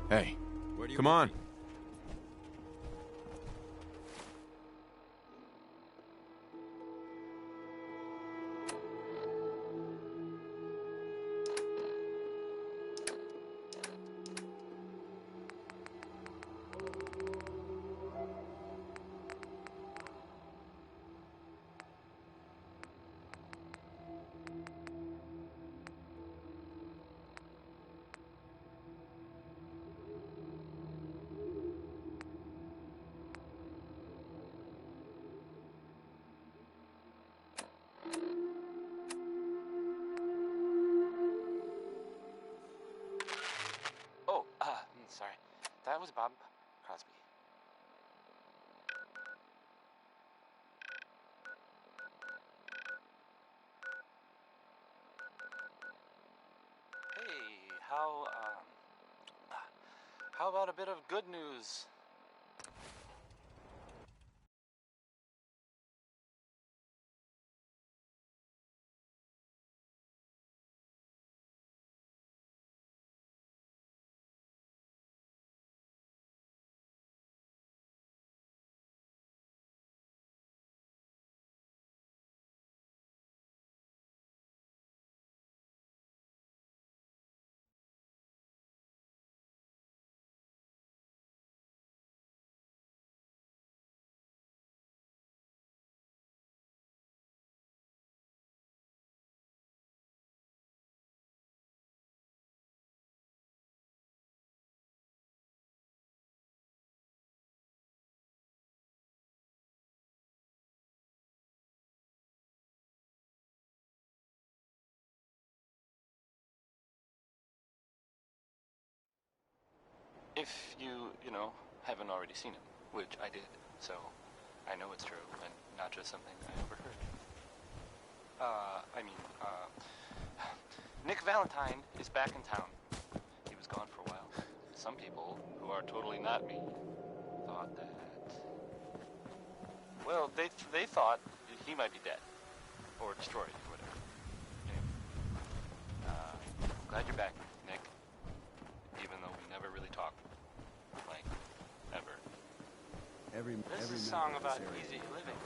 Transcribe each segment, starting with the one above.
Hey, come on. Sorry. That was Bob Crosby. Hey, how about a bit of good news? If you know, haven't already seen him, which I did, so I know it's true and not just something I overheard. Nick Valentine is back in town. He was gone for a while. Some people, who are totally not me, thought that... Well, they thought he might be dead. Or destroyed, or whatever. Anyway, glad you're back, Nick. Even though we never really talked. Like, ever. This is a song about easy living.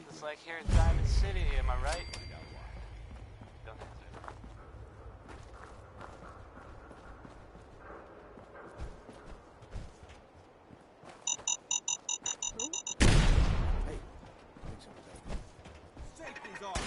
Just like here in Diamond City, am I right? Don't answer. Hey, safety's off.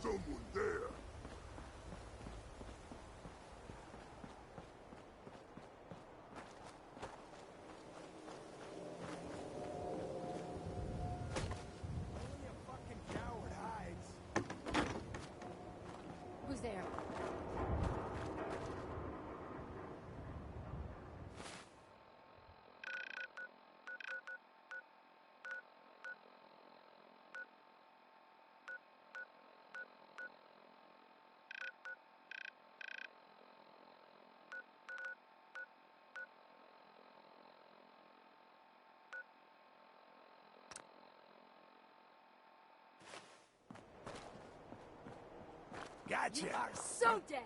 Someone there. Only a fucking coward hides. Who's there? Gotcha. You are so dead!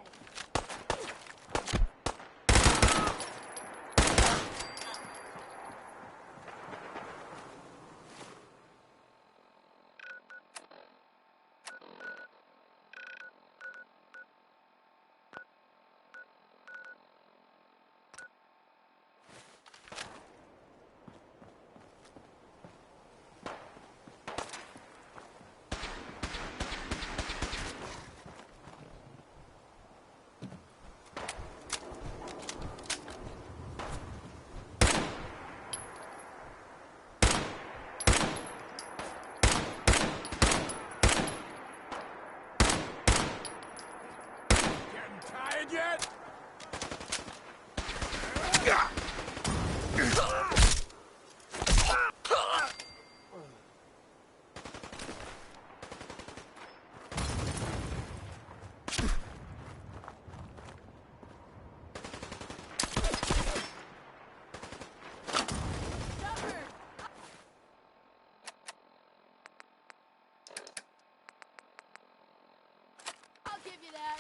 give you that.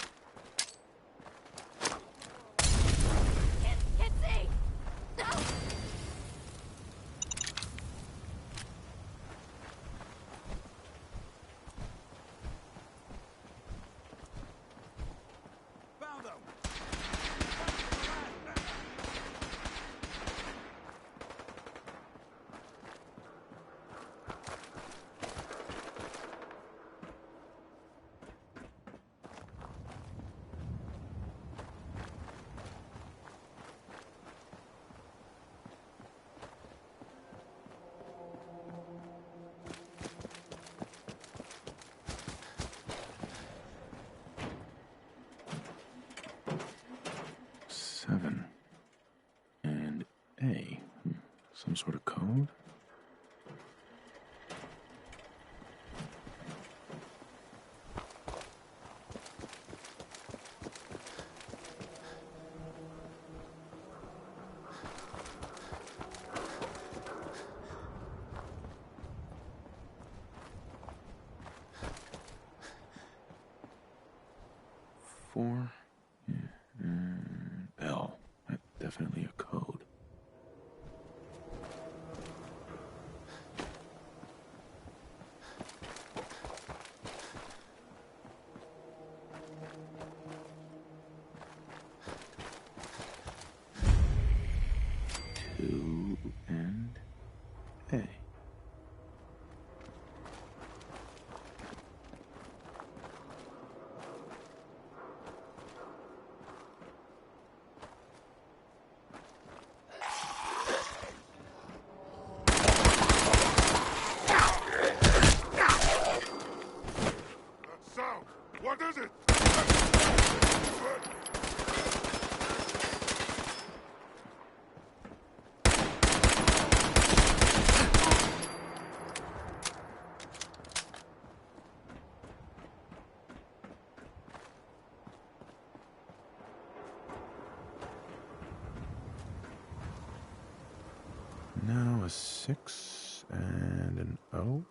Can't see! No! Found them! Seven. And A. Some sort of code? Four. Yeah. Bell. That's definitely a code. Two and A. Sound! What is it? Now a 6 and an O.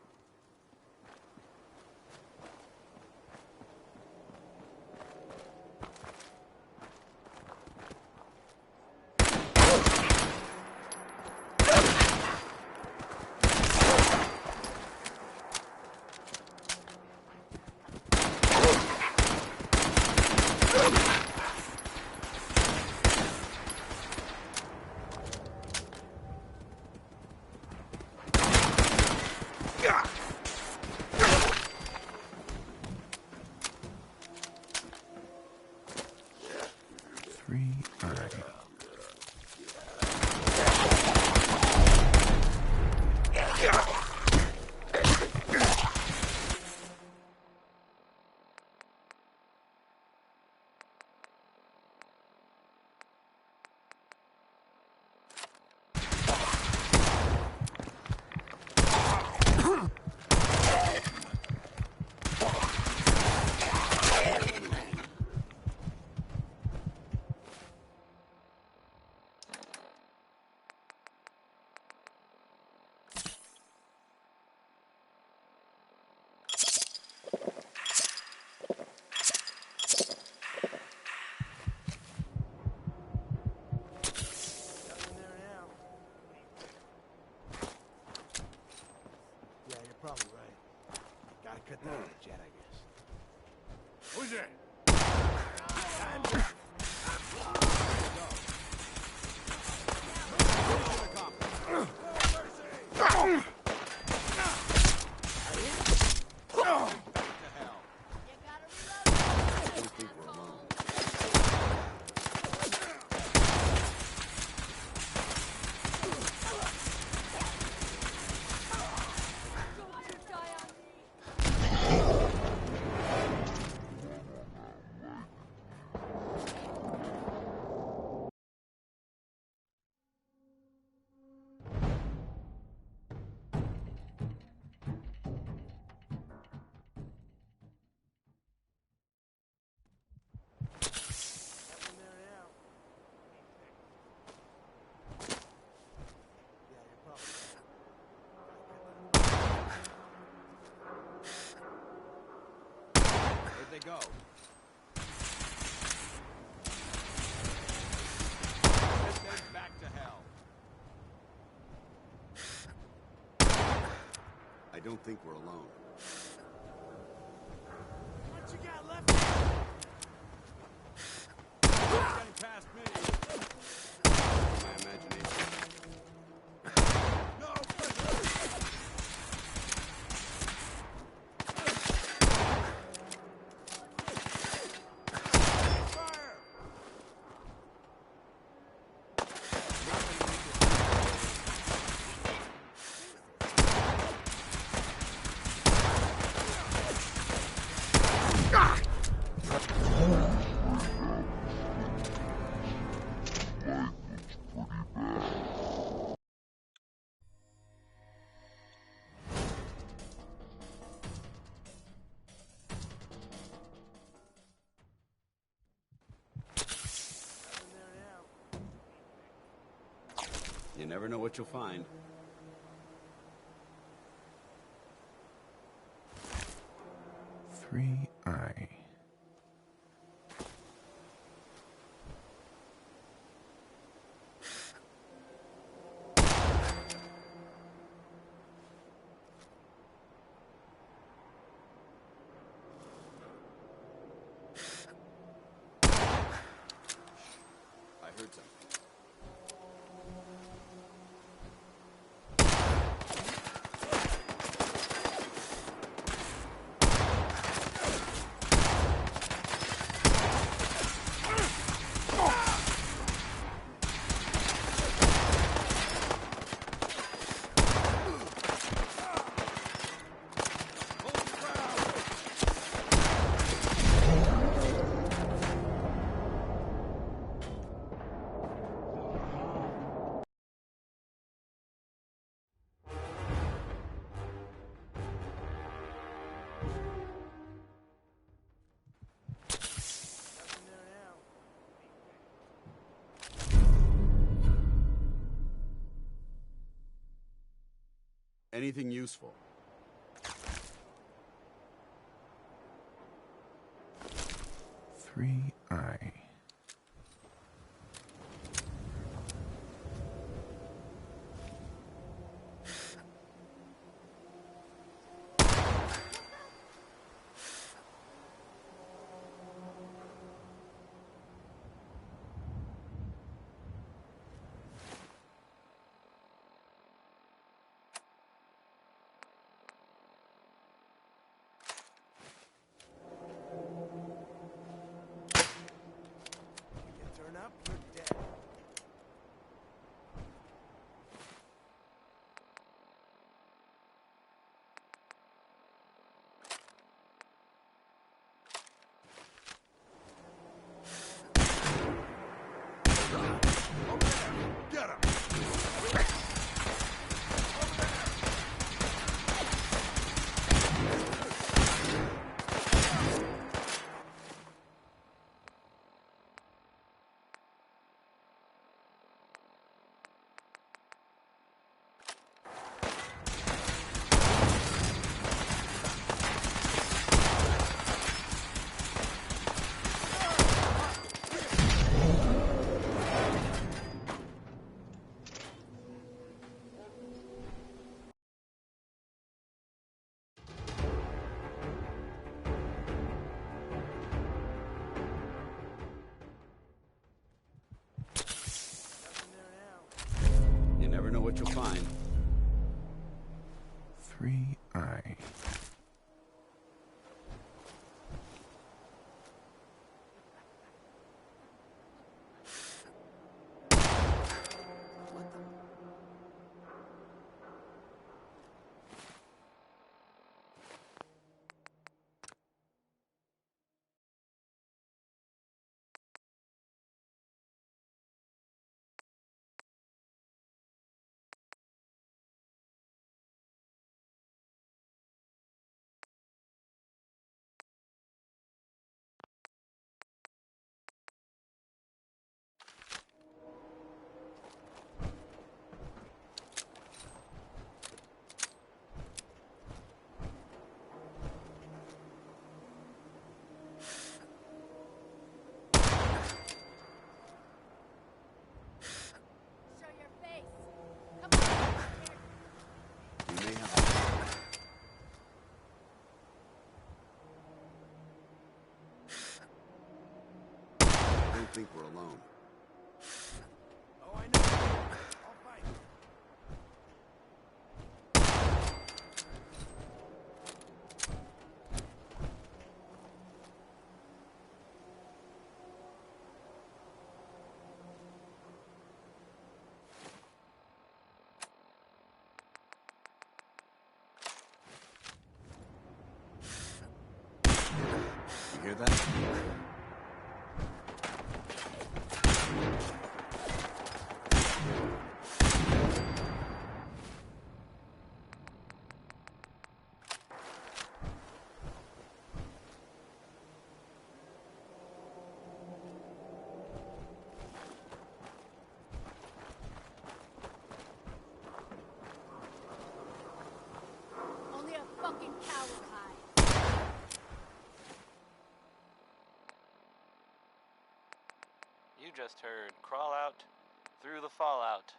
Three I. Nothing there now. Yeah, you're probably right. Gotta cut down the jet, I guess. Who's it? You gotta reload. Don't you die on me. Nothing there now. Yeah, you're probably right. Where'd they go? don't think we're alone. What you got left? Getting past me. My imagination. No! Fire! You never know what you'll find. Three I. I heard something. Anything useful? Three I. think we're alone. Oh, I know. I'll fight. You hear that? Only a fucking cow would hide. You just heard Crawl Out Through the Fallout.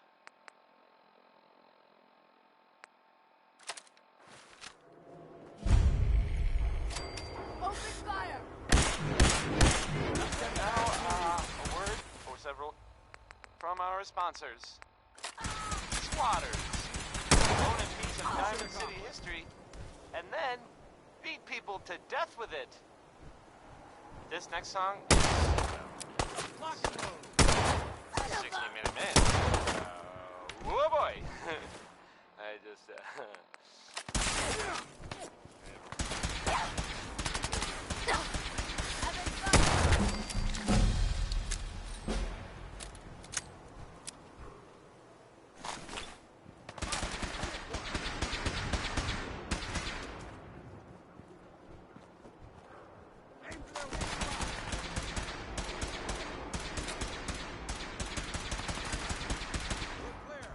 Open fire! And now, a word or several from our sponsors. Squatters. Own a piece of Diamond City history, and then beat people to death with it. This next song is Lock and load. 60-Minute Man. Whoa boy! I just, Having fun! Aim for their weak spot. We're clear.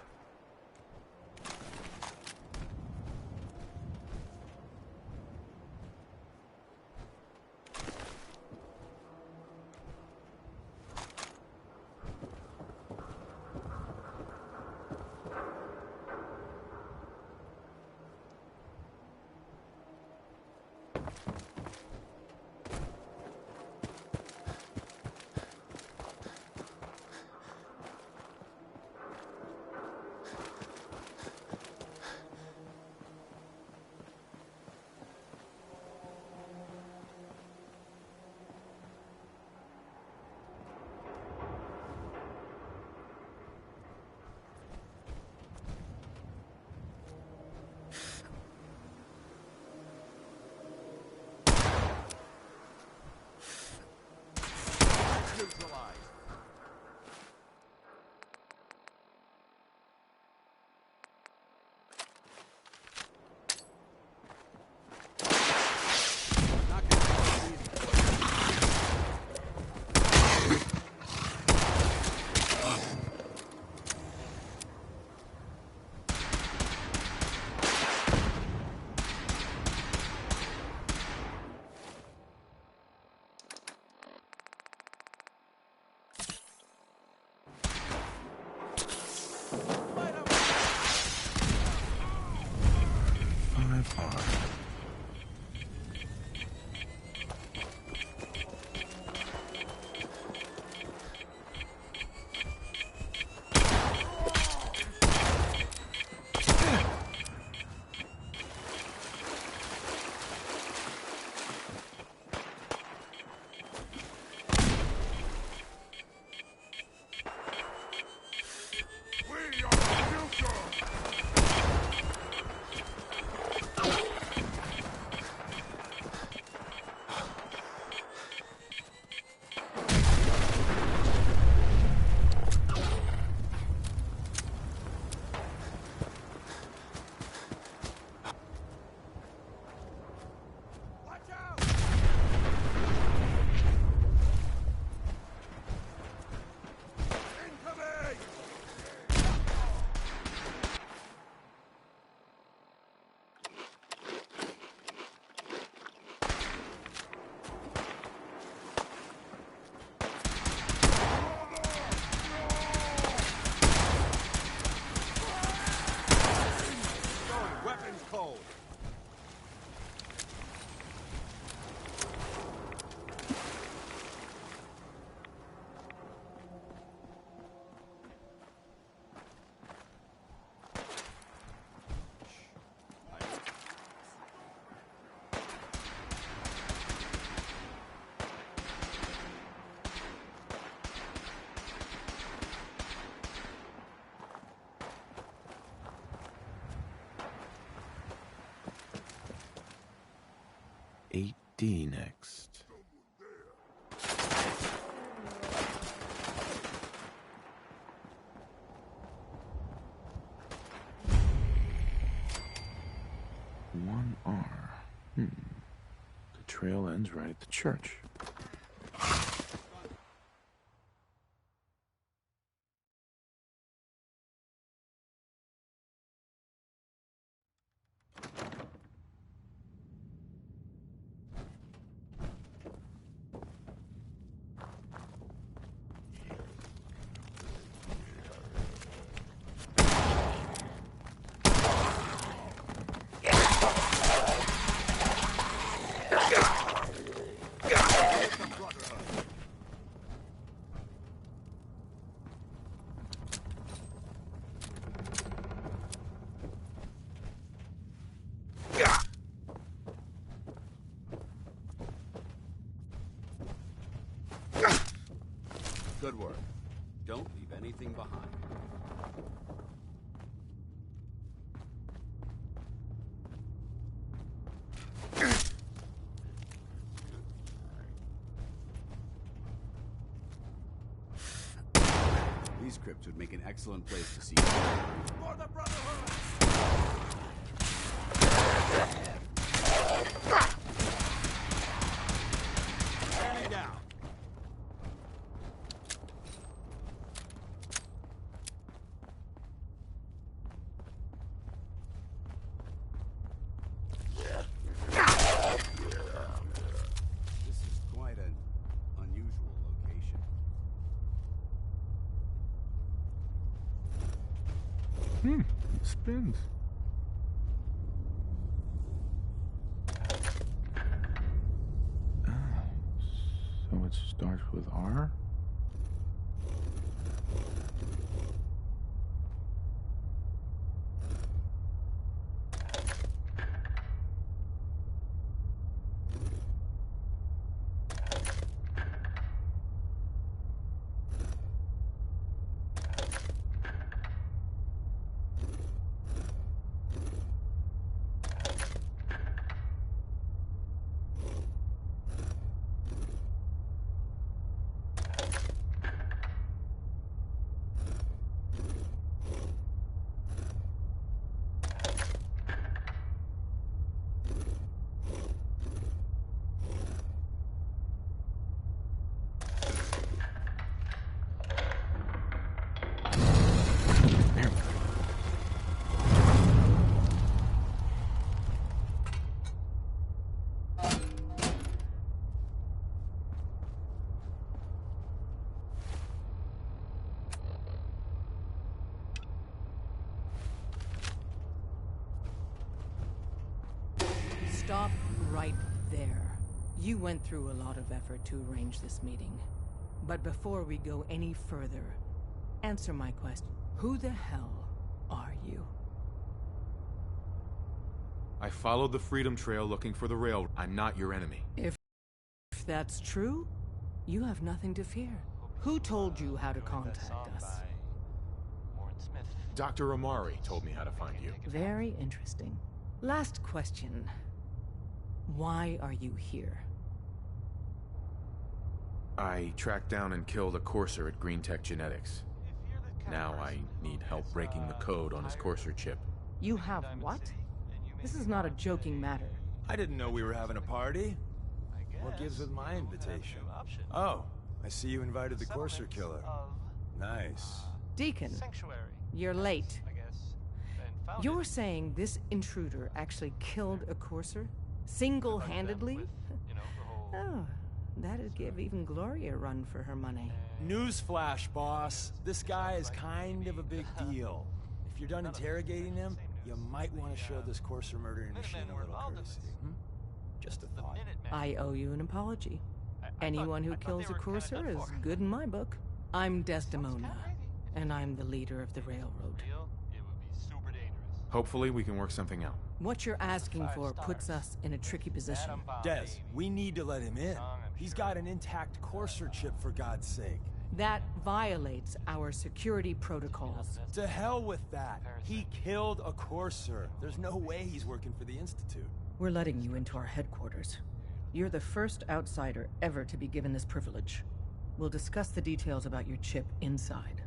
D next. One R. The trail ends right at the church. Good work. Don't leave anything behind. These crypts would make an excellent place to see you. For the Brotherhood! Standing down. This is quite an unusual location. It spins. So it starts with R? Stop right there. You went through a lot of effort to arrange this meeting. But before we go any further, answer my question. Who the hell are you? I followed the Freedom Trail looking for the railroad. I'm not your enemy. If that's true, you have nothing to fear. Who told you how to contact us? Dr. Amari told me how to find you. Very interesting. Last question. Why are you here? I tracked down and killed a Courser at Green Tech Genetics. Now I need help breaking the code on his Courser chip. You have what? This is not a joking matter. I didn't know we were having a party. What gives with my invitation? Oh, I see you invited the Courser killer. Nice. Deacon, you're late. You're saying this intruder actually killed a Courser? Single-handedly? Oh, that'd give even Gloria a run for her money. Newsflash, boss. This guy is kind of a big deal. If you're done interrogating him, you might want to show this Courser murdering machine a little courtesy. Just a thought. I owe you an apology. Anyone who kills a Courser is good in my book. I'm Desdemona, and I'm the leader of the railroad. Hopefully we can work something out. What you're asking for puts us in a tricky position. Des, we need to let him in. He's got an intact Courser chip, for God's sake. That violates our security protocols. To hell with that. He killed a Courser. There's no way he's working for the Institute. We're letting you into our headquarters. You're the first outsider ever to be given this privilege. We'll discuss the details about your chip inside.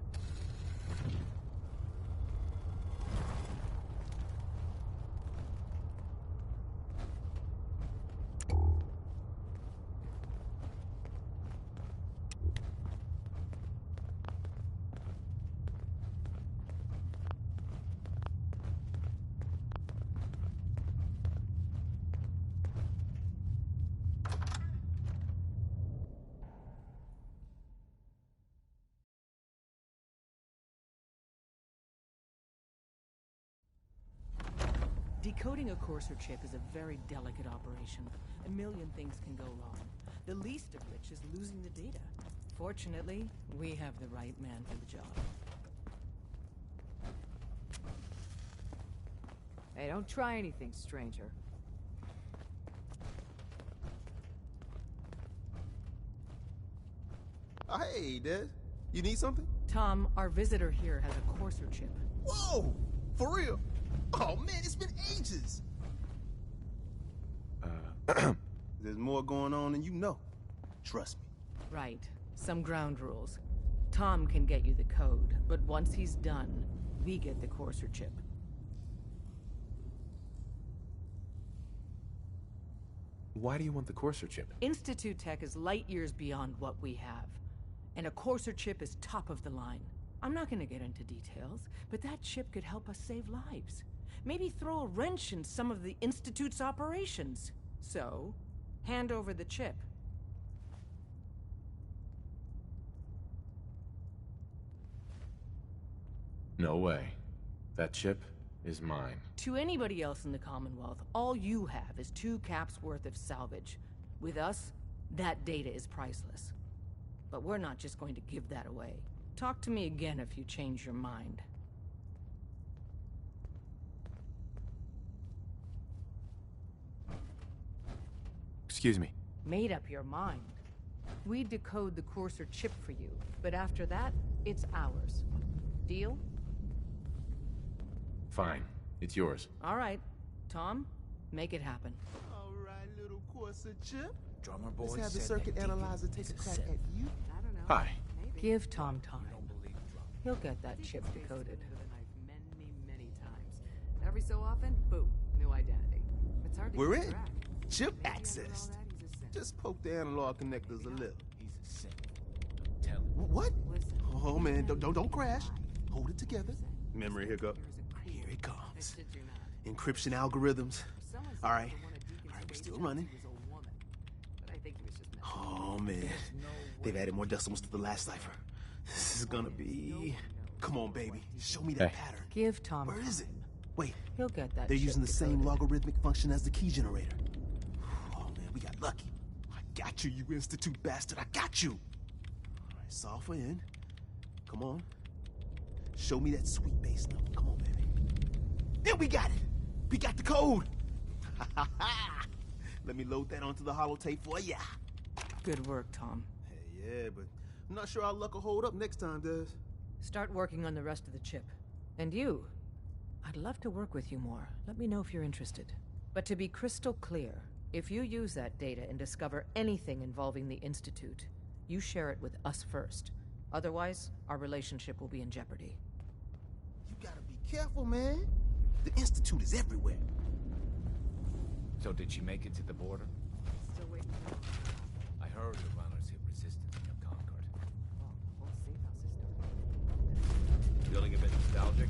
Decoding a Courser chip is a very delicate operation. A million things can go wrong, the least of which is losing the data. Fortunately, we have the right man for the job. Hey, don't try anything, stranger. Hey, Des. You need something? Tom, our visitor here has a Courser chip. Whoa! For real? Oh, man, it's been ages! There's more going on than you know. Trust me. Right. Some ground rules. Tom can get you the code, but once he's done, we get the Courser chip. Why do you want the Courser chip? Institute tech is light years beyond what we have. And a Courser chip is top of the line. I'm not gonna get into details, but that chip could help us save lives. Maybe throw a wrench in some of the Institute's operations. So, hand over the chip. No way. That chip is mine. To anybody else in the Commonwealth, all you have is 2 caps worth of salvage. With us, that data is priceless. But we're not just going to give that away. Talk to me again if you change your mind. Excuse me. Made up your mind. We decode the Courser chip for you, but after that, it's ours. Deal? Fine. It's yours. All right. Tom, make it happen. All right, little Courser chip. Drummer boy. Let's have the circuit analyzer take a crack at you. I don't know. Hi. Maybe. Give Tom time. Don't believe drum. He'll get that chip decoded. Many times. Every so often, boom, new identity. It's hard to We're keep in. track. Chip Maybe under all access. that, he's a simp. Just poke the analog connectors a little. He's a simp. Tell him. What? Listen, Oh man, don't crash. Hold it together. Memory hiccup. Here it comes. Encryption algorithms. All right, we're still running. Oh man, they've added more decimals to the last cipher. This is gonna be. Come on, baby, show me that Hey. pattern. Give Tom Where is it? Wait, He'll get that they're chip using the same decoded. logarithmic function as the key generator. Oh man, we got lucky. I got you, you Institute bastard. I got you. All right, solve for N. Come on. Show me that sweet bass number. Come on, baby. Then we got it. We got the code. Let me load that onto the holotape for ya. Good work, Tom. Hey, yeah, but I'm not sure our luck will hold up next time, Des. Start working on the rest of the chip. And you, I'd love to work with you more. Let me know if you're interested. But to be crystal clear, if you use that data and discover anything involving the Institute, you share it with us first. Otherwise, our relationship will be in jeopardy. You gotta be careful, man. The Institute is everywhere. So did she make it to the border? Still waiting for I heard the runners hit resistance near Concord. Well, we'll see how's this story. Feeling a bit nostalgic?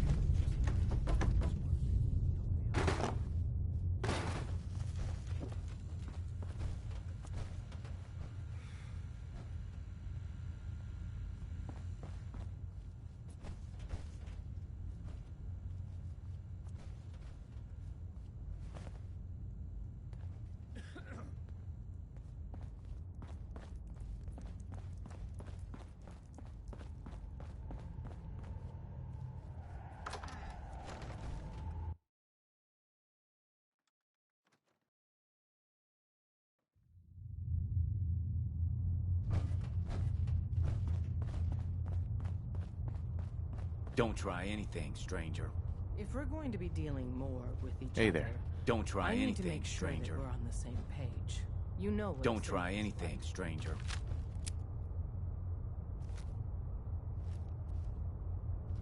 Don't try anything, stranger. If we're going to be dealing more with each Hey other, there. Don't try I need anything, to make sure stranger. that we're on the same page. You know what Don't try anything, stranger.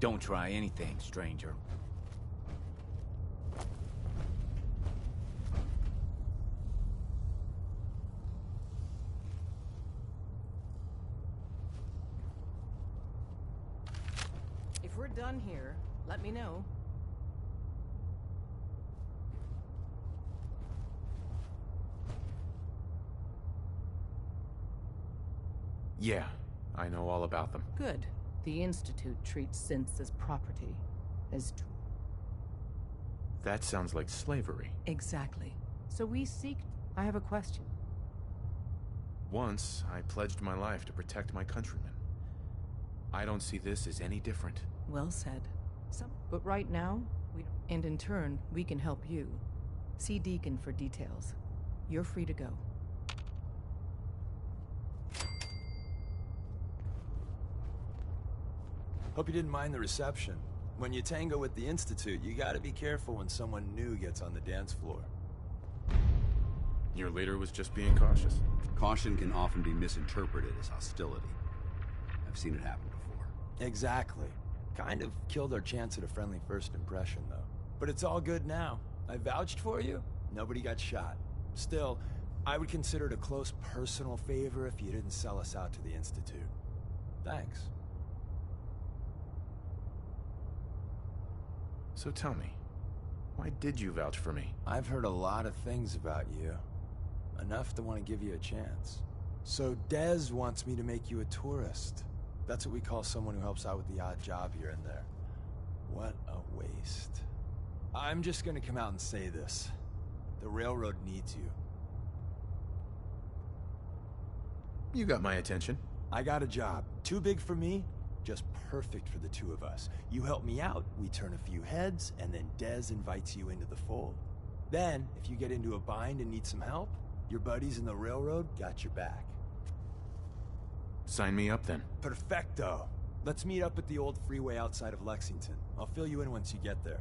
Don't try anything, stranger. If we're done here, let me know. Yeah, I know all about them. Good. The Institute treats synths as property, as tools. That sounds like slavery. Exactly. So we seek... I have a question. Once, I pledged my life to protect my countrymen. I don't see this as any different. Well said. But right now, and in turn, we can help you. See Deacon for details. You're free to go. Hope you didn't mind the reception. When you tango with the Institute, you gotta be careful when someone new gets on the dance floor. Your leader was just being cautious. Caution can often be misinterpreted as hostility. I've seen it happen before. Exactly. Kind of killed our chance at a friendly first impression, though. But it's all good now. I vouched for you. Nobody got shot. Still, I would consider it a close personal favor if you didn't sell us out to the Institute. Thanks. So tell me, why did you vouch for me? I've heard a lot of things about you. Enough to want to give you a chance. So Dez wants me to make you a tourist. That's what we call someone who helps out with the odd job here and there. What a waste. I'm just gonna come out and say this. The railroad needs you. You got my attention. I got a job. Too big for me, just perfect for the two of us. You help me out, we turn a few heads, and then Dez invites you into the fold. Then, if you get into a bind and need some help, your buddies in the railroad got your back. Sign me up then. Perfecto. Let's meet up at the old freeway outside of Lexington. I'll fill you in once you get there.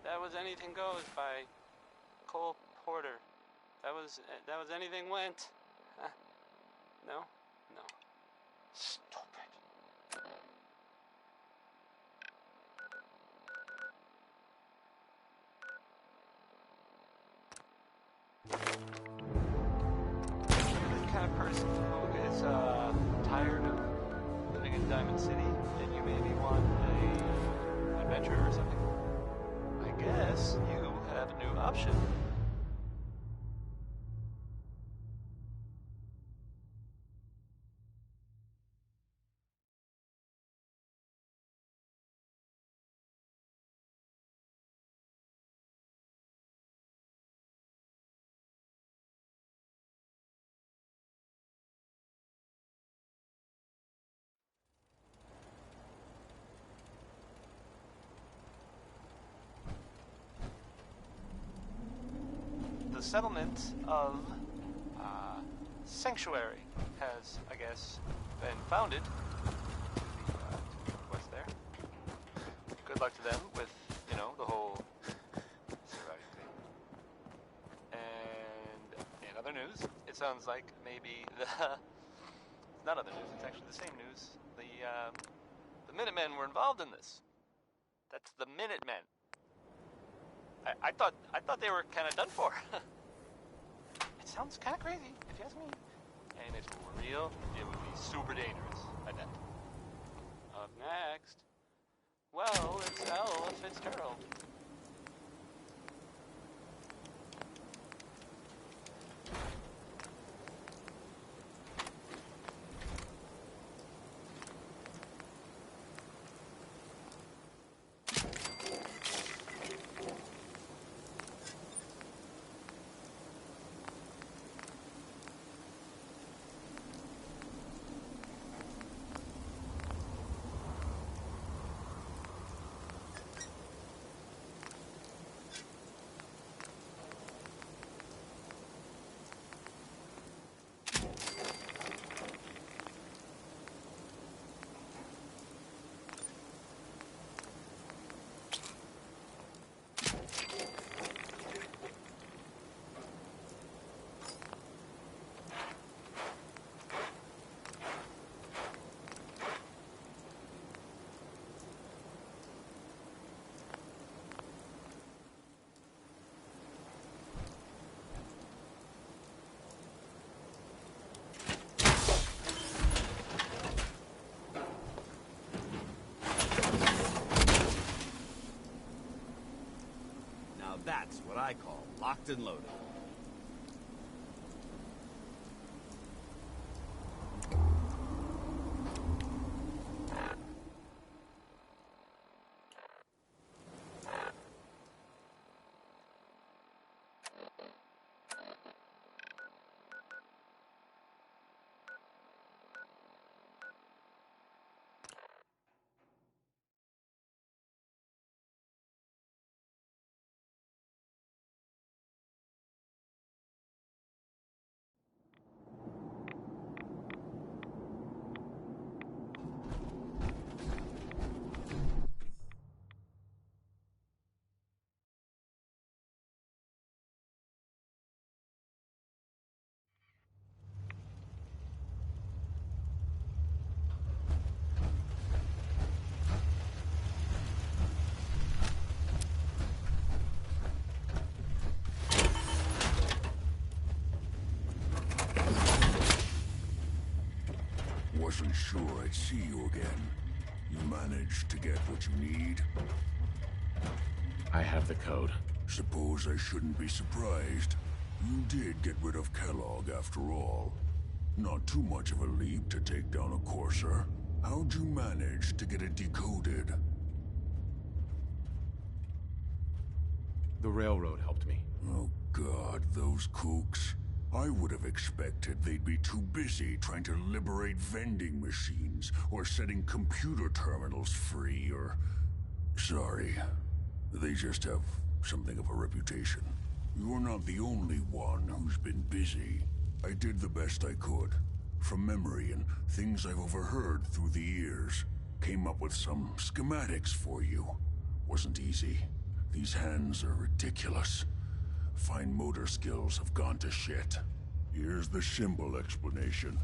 That was Anything Goes by Cole Porter. That was Anything Went. No? No. Stupid. The kind of person who is tired of living in Diamond City, and you maybe want an adventure or something. I guess you have a new option. The settlement of Sanctuary has, I guess, been founded to the what's there. Good luck to them with, you know, the whole surviving thing. And in other news, it sounds like maybe it's not other news, it's actually the same news. The Minutemen were involved in this. That's the Minutemen. I thought they were kind of done for. It sounds kind of crazy, if you ask me. And if it were real, it would be super dangerous, I bet. Up next, well, it's Ella Fitzgerald. That's what I call locked and loaded. Wasn't sure I'd see you again. You managed to get what you need? I have the code. Suppose I shouldn't be surprised. You did get rid of Kellogg after all. Not too much of a leap to take down a Courser. How'd you manage to get it decoded? The railroad helped me. Oh God, those kooks. I would have expected they'd be too busy trying to liberate vending machines, or setting computer terminals free, or... Sorry. They just have something of a reputation. You're not the only one who's been busy. I did the best I could. From memory and things I've overheard through the years. Came up with some schematics for you. Wasn't easy. These hands are ridiculous. Fine motor skills have gone to shit. Here's the simple explanation.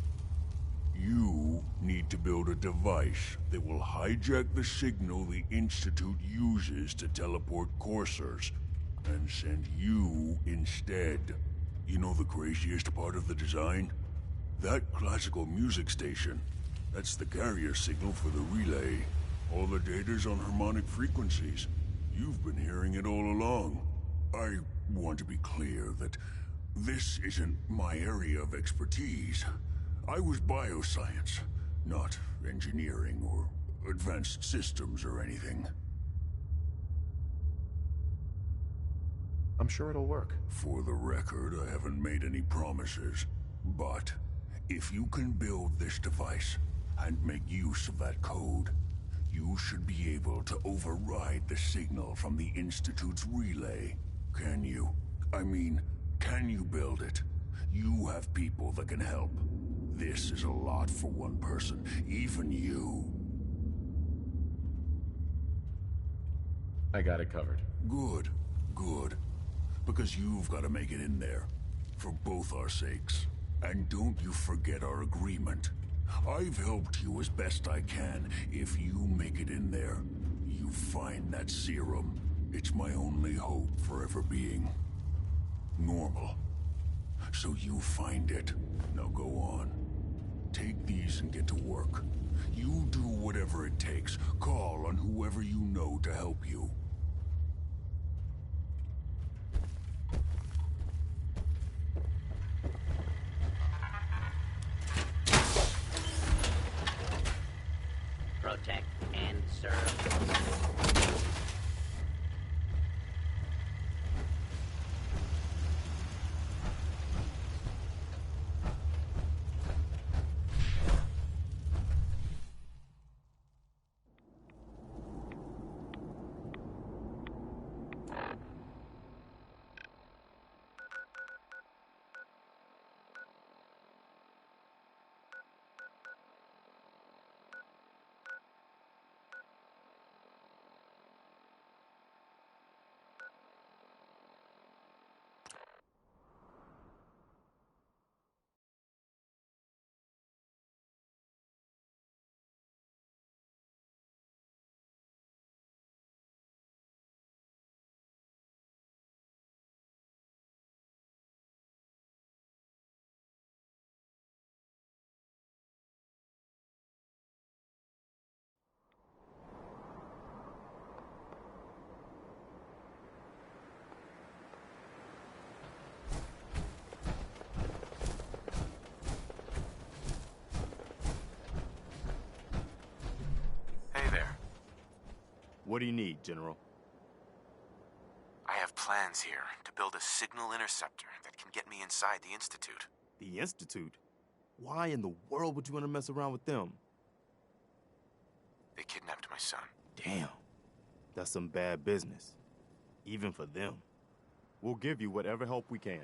You need to build a device that will hijack the signal the Institute uses to teleport coursers, and send you instead. You know the craziest part of the design? That classical music station. That's the carrier signal for the relay. All the data's on harmonic frequencies. You've been hearing it all along. I want to be clear that this isn't my area of expertise. I was bioscience, not engineering or advanced systems or anything. I'm sure it'll work. For the record, I haven't made any promises. But if you can build this device and make use of that code, you should be able to override the signal from the Institute's relay. Can you? I mean, can you build it? You have people that can help. This is a lot for one person, even you. I got it covered. Good, good. Because you've got to make it in there. For both our sakes. And don't you forget our agreement. I've helped you as best I can. If you make it in there, you find that serum. It's my only hope for ever being normal. so you find it. Now go on. Take these and get to work. You do whatever it takes. Call on whoever you know to help you. Protect and serve. What do you need, General? I have plans here to build a signal interceptor that can get me inside the Institute. The Institute? Why in the world would you want to mess around with them? They kidnapped my son. Damn. That's some bad business. Even for them. We'll give you whatever help we can.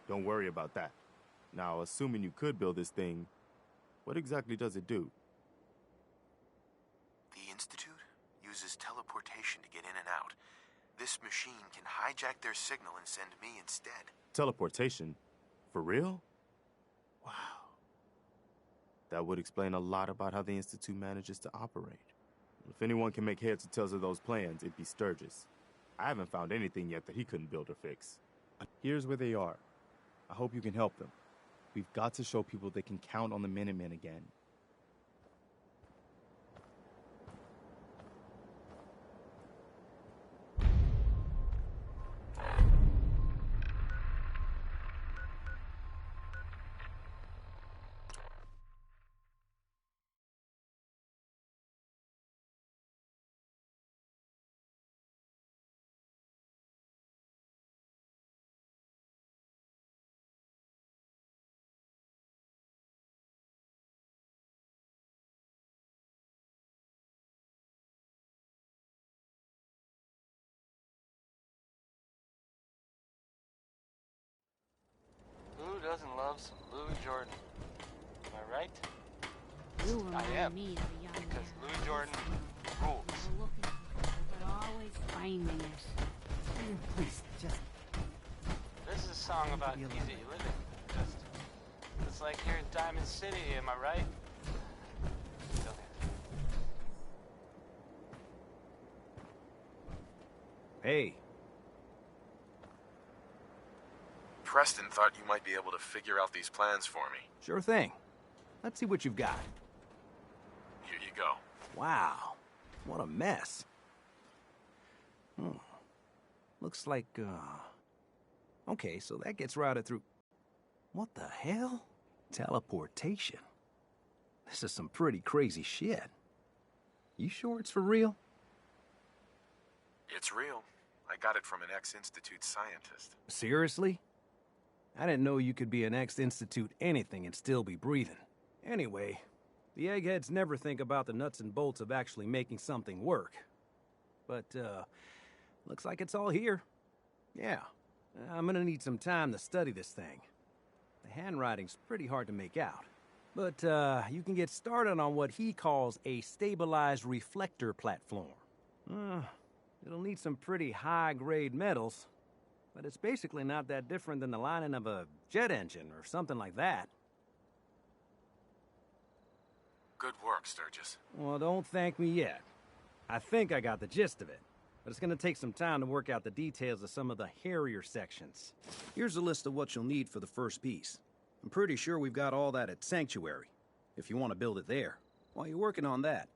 Don't worry about that. Now, assuming you could build this thing, what exactly does it do? The Institute uses teleportation to get in and out. This machine can hijack their signal and send me instead. Teleportation? For real? Wow. That would explain a lot about how the Institute manages to operate. If anyone can make heads or tails of those plans, it'd be Sturgis. I haven't found anything yet that he couldn't build or fix. Here's where they are. I hope you can help them. We've got to show people they can count on the Minutemen again. Who doesn't love some Louis Jordan? Am I right? You I am. remind me of a young Because man. Louis Jordan rules. Never looking for it, but always finding it. Please, just... This is a song about easy living. It's like here in Diamond City, am I right? Hey. Preston thought you might be able to figure out these plans for me. Sure thing. Let's see what you've got. Here you go. Wow. What a mess. Looks like, okay, so that gets routed through... What the hell? Teleportation. This is some pretty crazy shit. You sure it's for real? It's real. I got it from an ex-Institute scientist. Seriously? I didn't know you could be an ex-Institute anything and still be breathing. Anyway, the eggheads never think about the nuts and bolts of actually making something work. But, looks like it's all here. Yeah, I'm gonna need some time to study this thing. The handwriting's pretty hard to make out. But, you can get started on what he calls a stabilized reflector platform. It'll need some pretty high-grade metals, but it's basically not that different than the lining of a jet engine or something like that. Good work, Sturgis. Well, don't thank me yet. I think I got the gist of it. but it's gonna take some time to work out the details of some of the hairier sections. Here's a list of what you'll need for the first piece. I'm pretty sure we've got all that at Sanctuary, if you want to build it there. While you're working on that,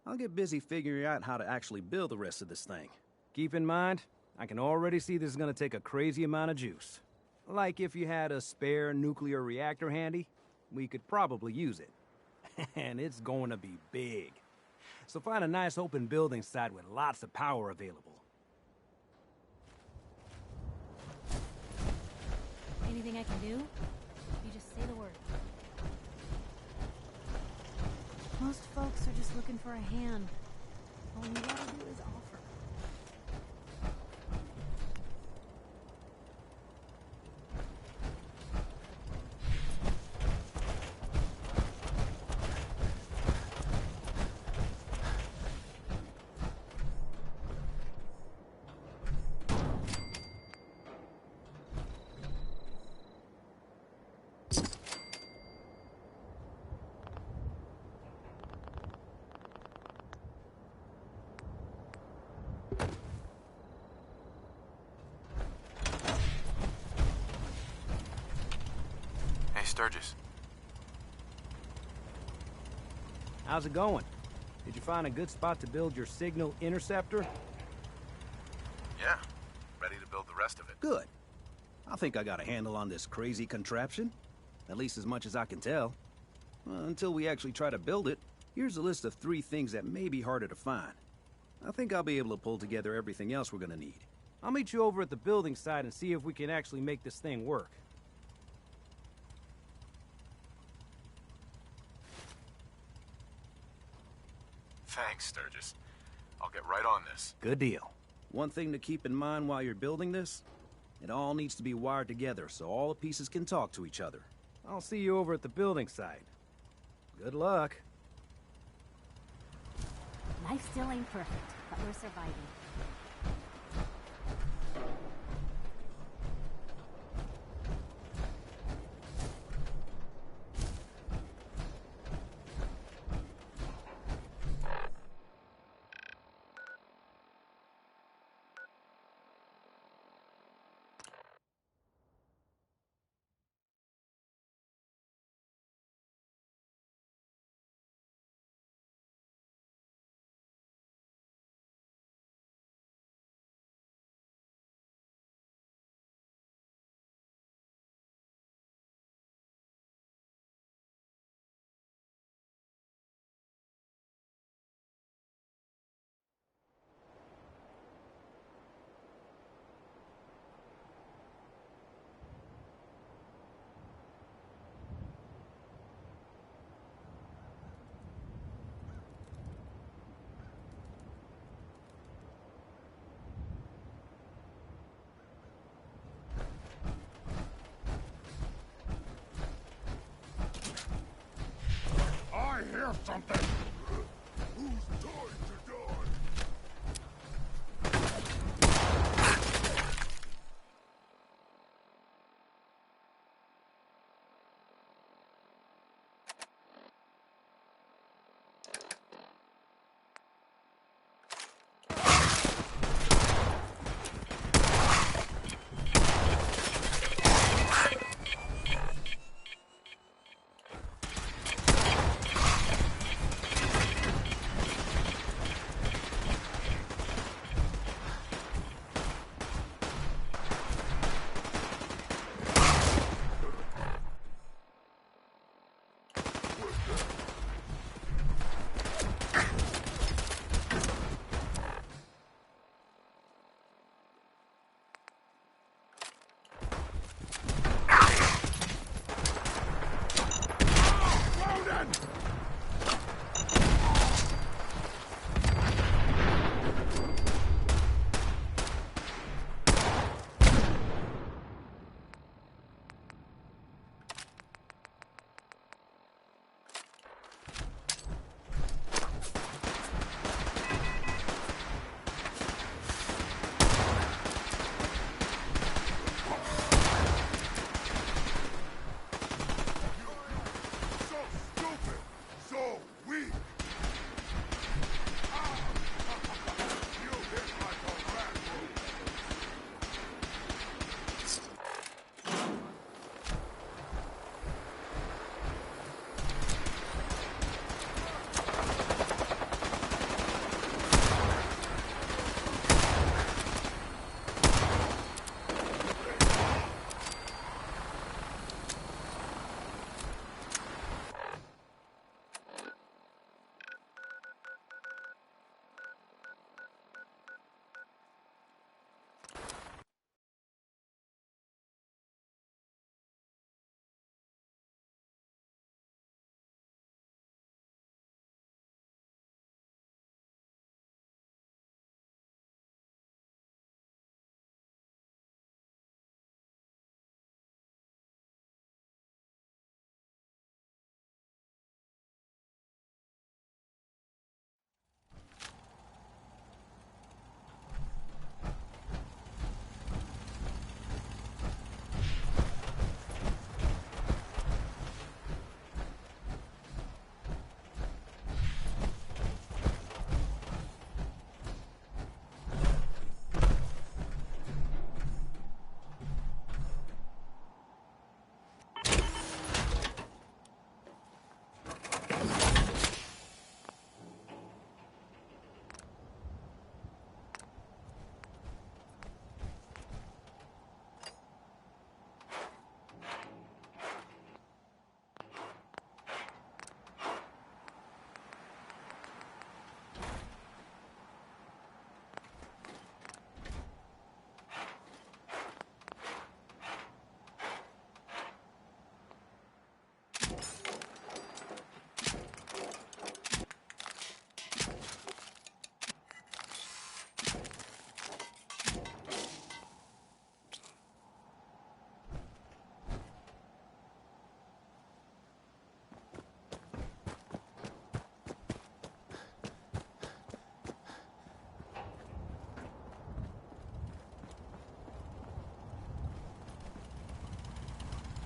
I'll get busy figuring out how to actually build the rest of this thing. Keep in mind, I can already see this is gonna take a crazy amount of juice. Like if you had a spare nuclear reactor handy, we could probably use it. And it's going to be big. So find a nice open building site with lots of power available. Anything I can do? You just say the word. Most folks are just looking for a hand. All you gotta do is offer. Sturgis. How's it going? Did you find a good spot to build your signal interceptor? Yeah. Ready to build the rest of it. Good. I think I got a handle on this crazy contraption. At least as much as I can tell. Until we actually try to build it, here's a list of 3 things that may be harder to find. I think I'll be able to pull together everything else we're gonna need. I'll meet you over at the building site and see if we can actually make this thing work. Thanks, Sturgis. I'll get right on this. Good deal. One thing to keep in mind while you're building this, it all needs to be wired together so all the pieces can talk to each other. I'll see you over at the building site. Good luck. Life still ain't perfect, but we're surviving. I hear something! Who's time to die?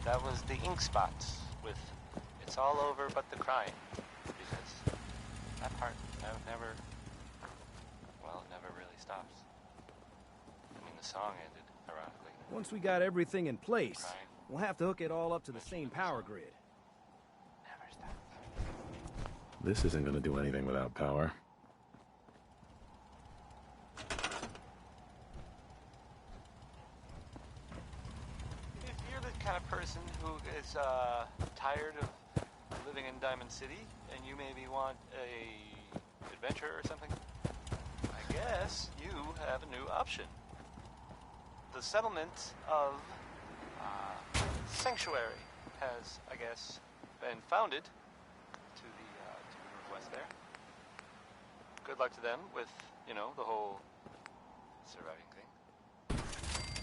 That was the ink spots with "It's all over but the crying," because that part never really stops. I mean, the song ended, ironically. Once we got everything in place, we'll have to hook it all up to the same power grid. Never stops. This isn't going to do anything without power. If you're the kind of person who is tired of living in Diamond City and you maybe want a adventure or something, I guess you have a new option. The settlement of Sanctuary has, I guess, been founded to the northwest there. Good luck to them with, you know, the whole surviving thing.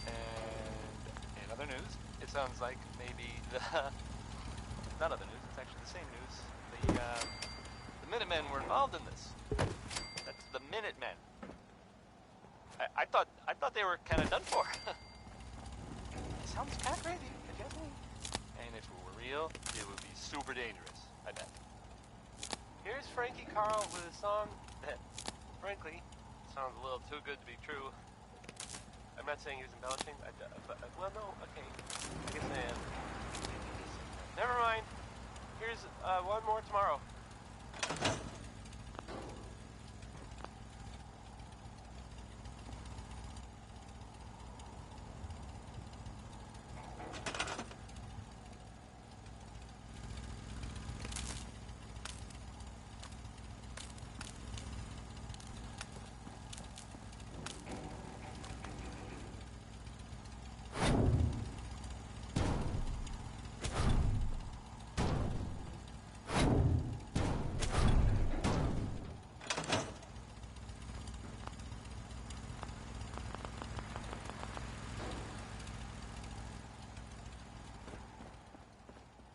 And in other news, it sounds like maybe not other news, it's actually the same news. The Minutemen were involved in this. That's the Minutemen. I thought they were kind of done for. It sounds kind of crazy, if you ask me. And if it were real, it would be super dangerous, I bet. Here's Frankie Carl with a song that, frankly, sounds a little too good to be true. I'm not saying he was embellishing, well, no, okay, I guess I am. Never mind. Here's one more tomorrow.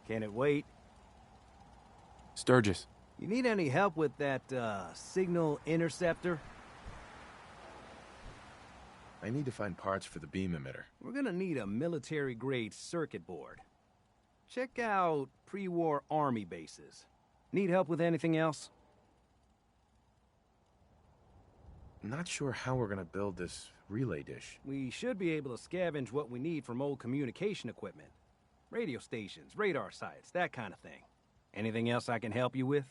Can it wait? Sturgis. You need any help with that, signal interceptor? I need to find parts for the beam emitter. We're gonna need a military-grade circuit board. Check out pre-war army bases. Need help with anything else? Not sure how we're gonna build this relay dish. We should be able to scavenge what we need from old communication equipment. Radio stations, radar sites, that kind of thing. Anything else I can help you with?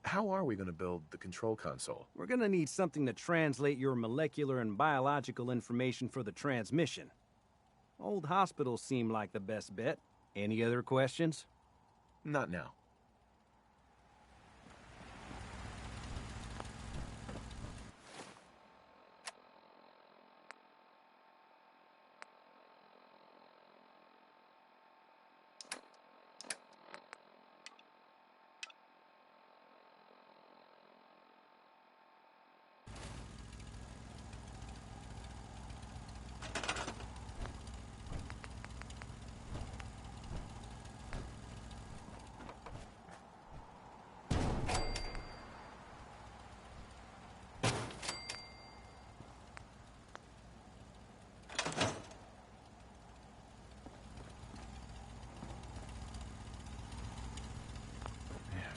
How are we gonna build the control console? We're gonna need something to translate your molecular and biological information for the transmission. Old hospitals seem like the best bet. Any other questions? Not now.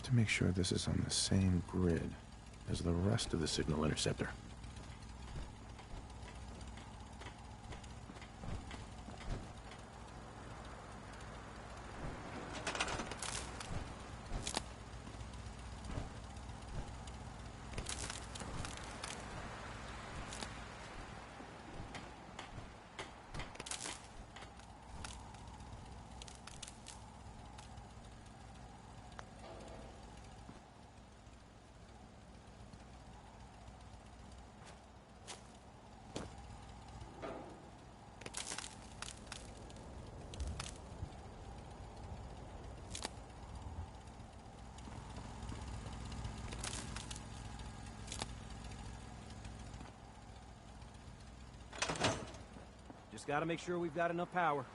To make sure this is on the same grid as the rest of the signal interceptor. Just gotta make sure we've got enough power.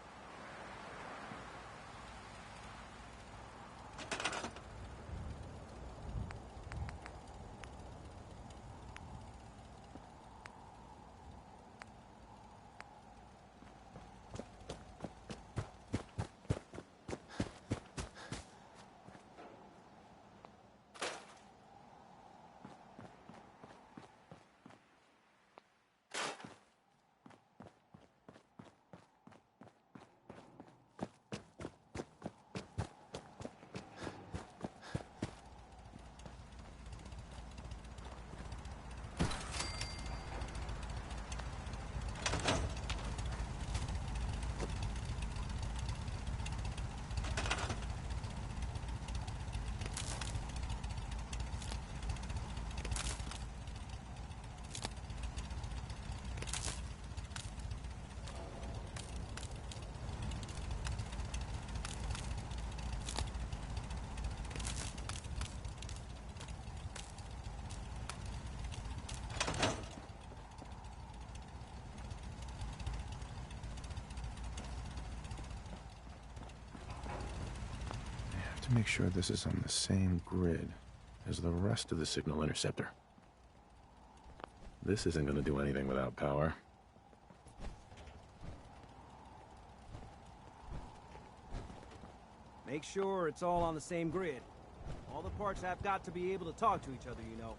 to make sure this is on the same grid as the rest of the signal interceptor. This isn't going to do anything without power. Make sure it's all on the same grid. All the parts have got to be able to talk to each other, you know.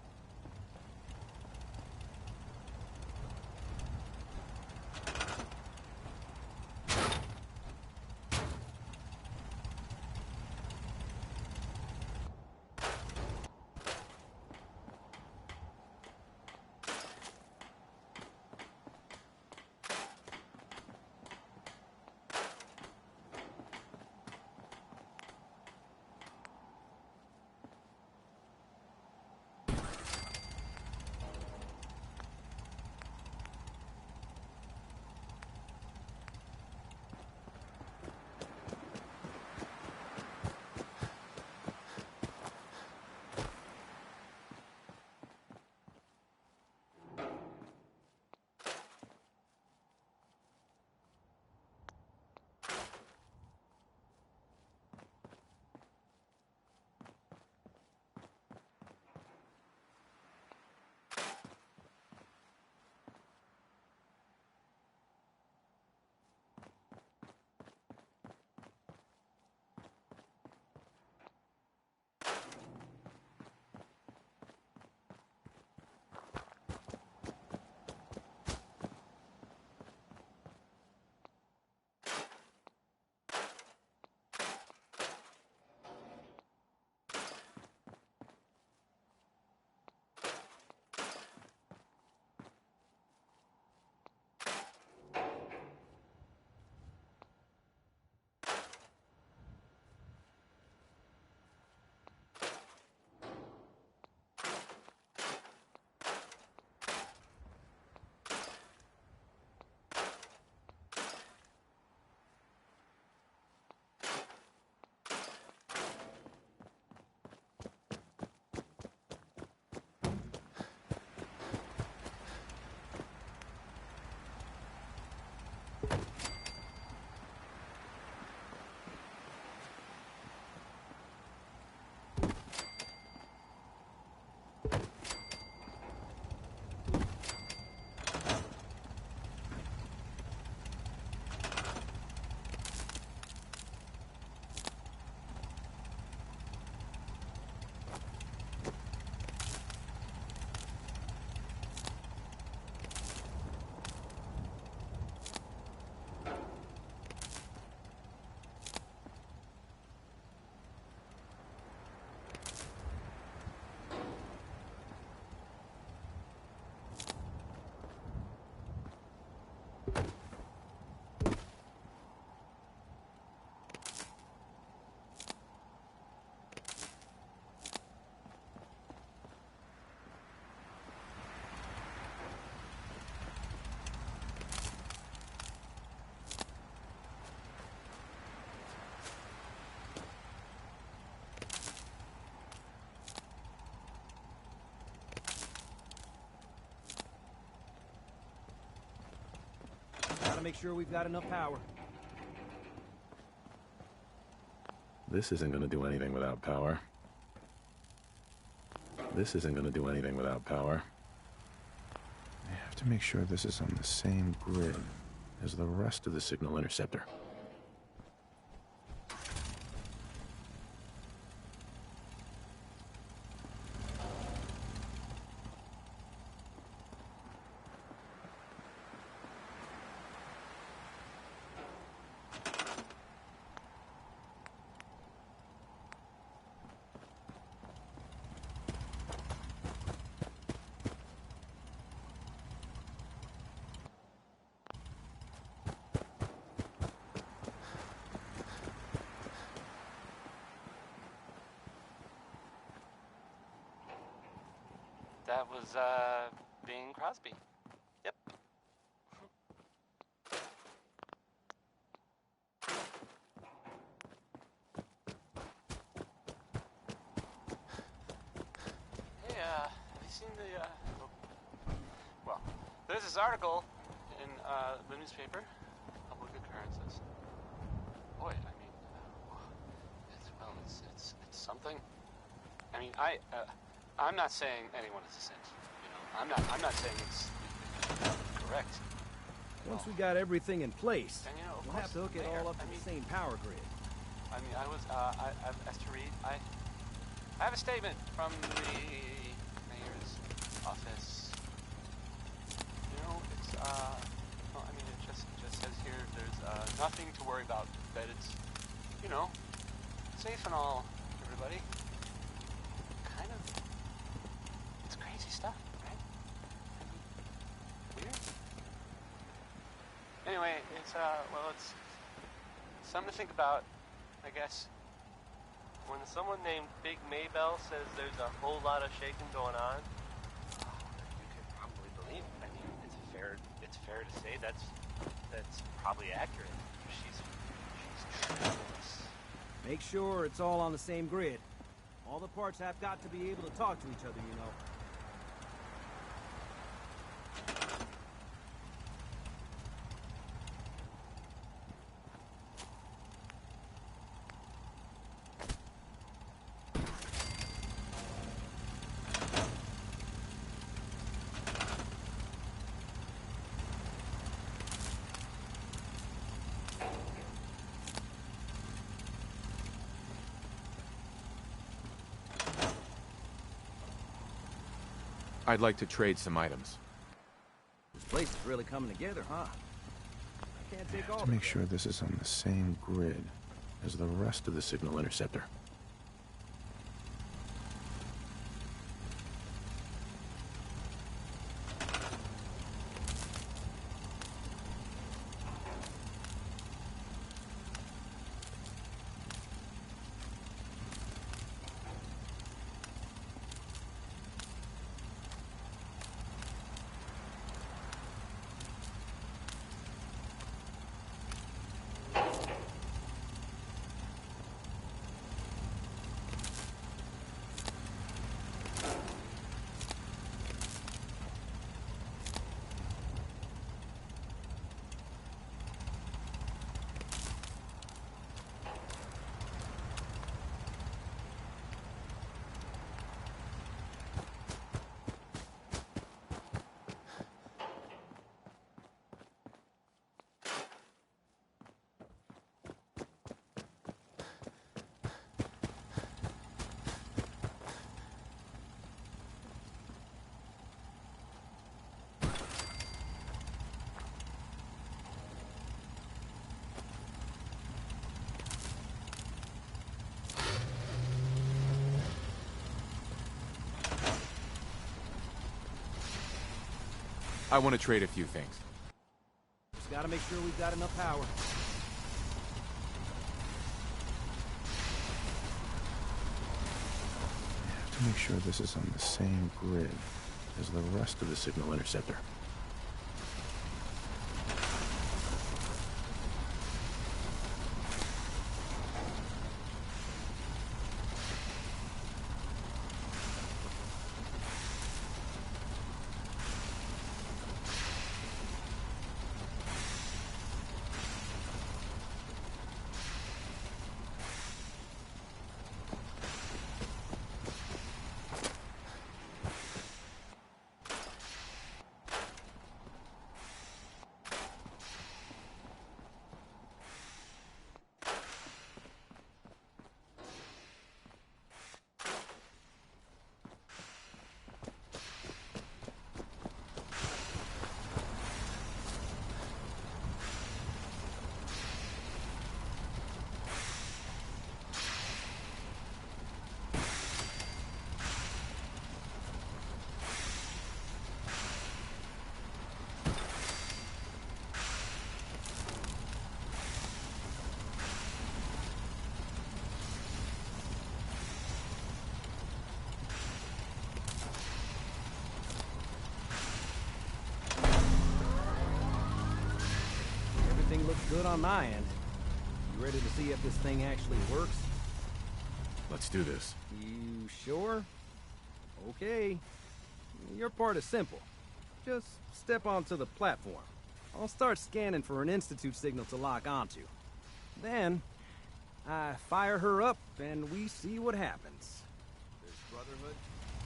Gotta make sure we've got enough power. This isn't going to do anything without power. This isn't going to do anything without power. I have to make sure this is on the same grid as the rest of the signal interceptor. That was, Bing Crosby. Yep. Hey, have you seen the, well, there's this article in, the newspaper, Public Occurrences. Boy, I mean, it's something. I mean, I'm not saying anyone is a saint. You know, I'm not saying it's correct. Once we got everything in place, and, you know, we'll have to hook it all up to the same power grid. I mean, as to read, I have a statement from the mayor's office. You know, it's, well, I mean, it just says here there's, nothing to worry about, that it's, you know, safe and all, everybody. Kind of, it's crazy stuff, right? I mean, weird. Anyway, it's, well, it's something to think about, I guess. When someone named Big Maybell says there's a whole lot of shaking going on, you could probably believe it. I mean, it's fair to say that's probably accurate. She's tremendous. Make sure it's all on the same grid. All the parts have got to be able to talk to each other, you know. I'd like to trade some items. This place is really coming together, huh? I can't take all to make sure this is on the same grid as the rest of the signal interceptor. I want to trade a few things. Just gotta make sure we've got enough power. I have to make sure this is on the same grid as the rest of the signal interceptor. Everything looks good on my end. You ready to see if this thing actually works? Let's do this. You sure? Okay. Your part is simple. Just step onto the platform. I'll start scanning for an Institute signal to lock onto. Then, I fire her up, and we see what happens. There's Brotherhood,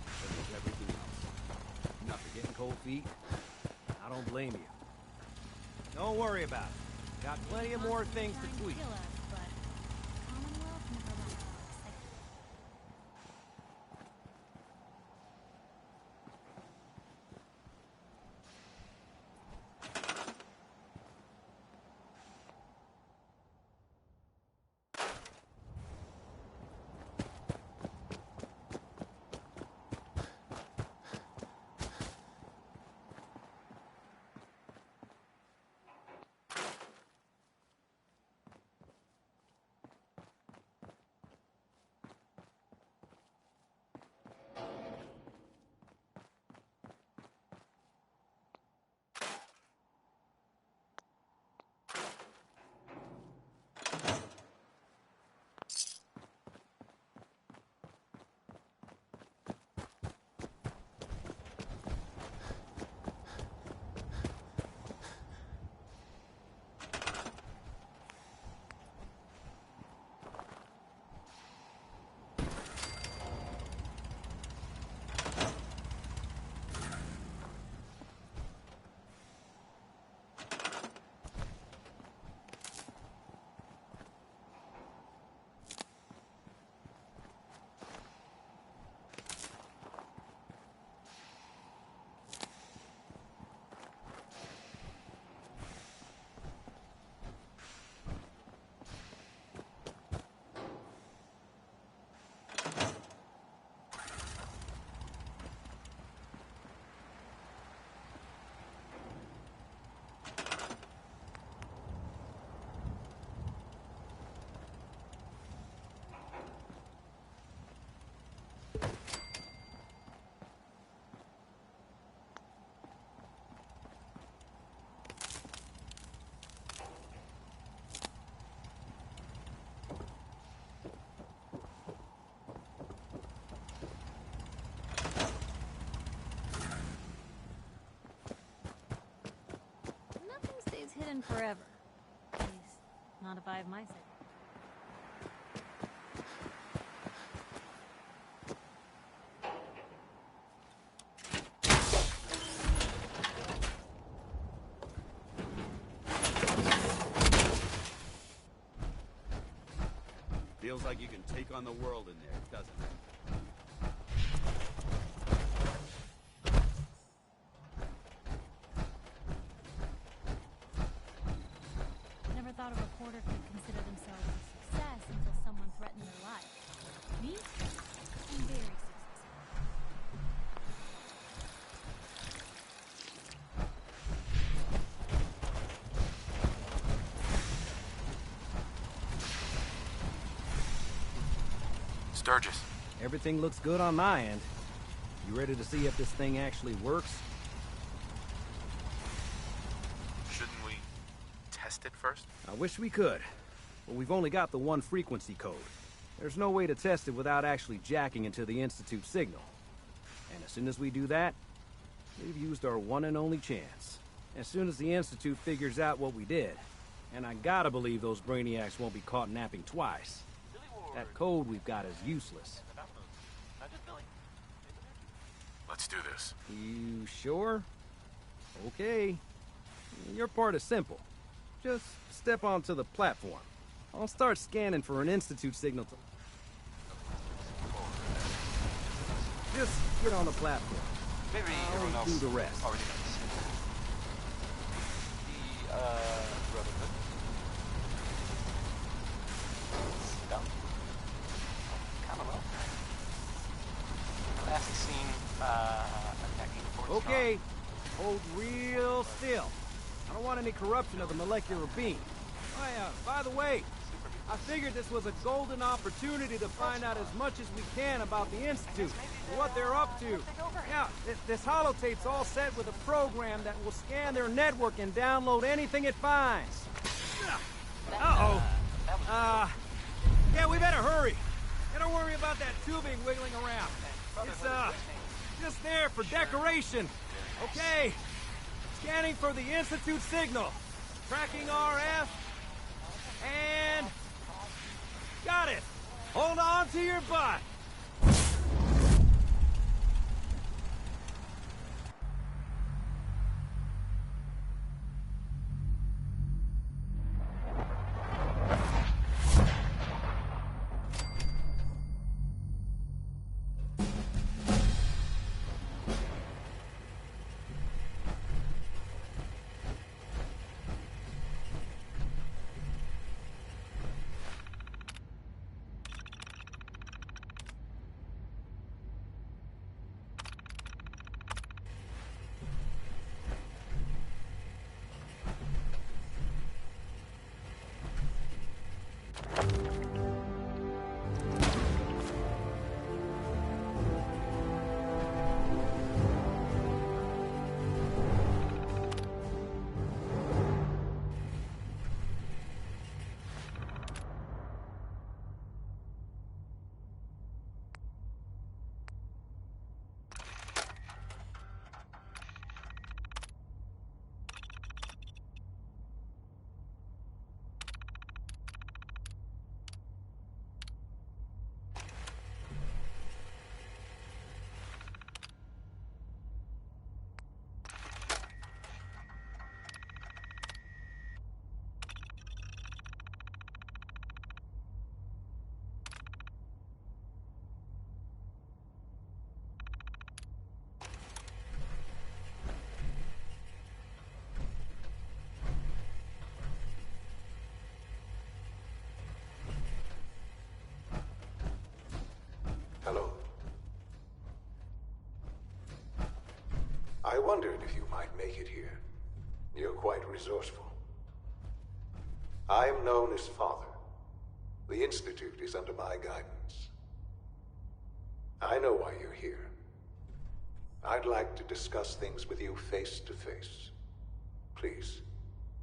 but there's everything else. Enough for getting cold feet? I don't blame you. Don't worry about it. Got plenty of more things to tweak. Hidden forever. At least, not if I have my say. Feels like you can take on the world in there, doesn't it? Thought a reporter could consider themselves a success until someone threatened their life. Me? I'm very successful. Sturgis. Everything looks good on my end. You ready to see if this thing actually works? It first? I wish we could, but we've only got the one frequency code. There's no way to test it without actually jacking into the Institute signal. And as soon as we do that, we've used our one and only chance. As soon as the Institute figures out what we did, and I gotta believe those brainiacs won't be caught napping twice, that code we've got is useless. Let's do this. You sure? Okay. Your part is simple. Just step onto the platform. I'll start scanning for an Institute signal to... Just get on the platform. Maybe I'll do the rest. Already knows. The, Brotherhood. Dumb. Kind of low. Last seen, attacking Fort Okay. Hold real still. I don't want any corruption of the molecular beam. Oh yeah, by the way, I figured this was a golden opportunity to find out as much as we can about the Institute and what they're up to. Yeah, this holotape's all set with a program that will scan their network and download anything it finds. Uh-oh. Yeah, we better hurry. Don't worry about that tubing wiggling around. It's, just there for decoration. Okay. Scanning for the Institute signal. Tracking RF. And... Got it! Hold on to your butt! Hello. I wondered if you might make it here. You're quite resourceful. I am known as Father. The Institute is under my guidance. I know why you're here. I'd like to discuss things with you face to face. Please,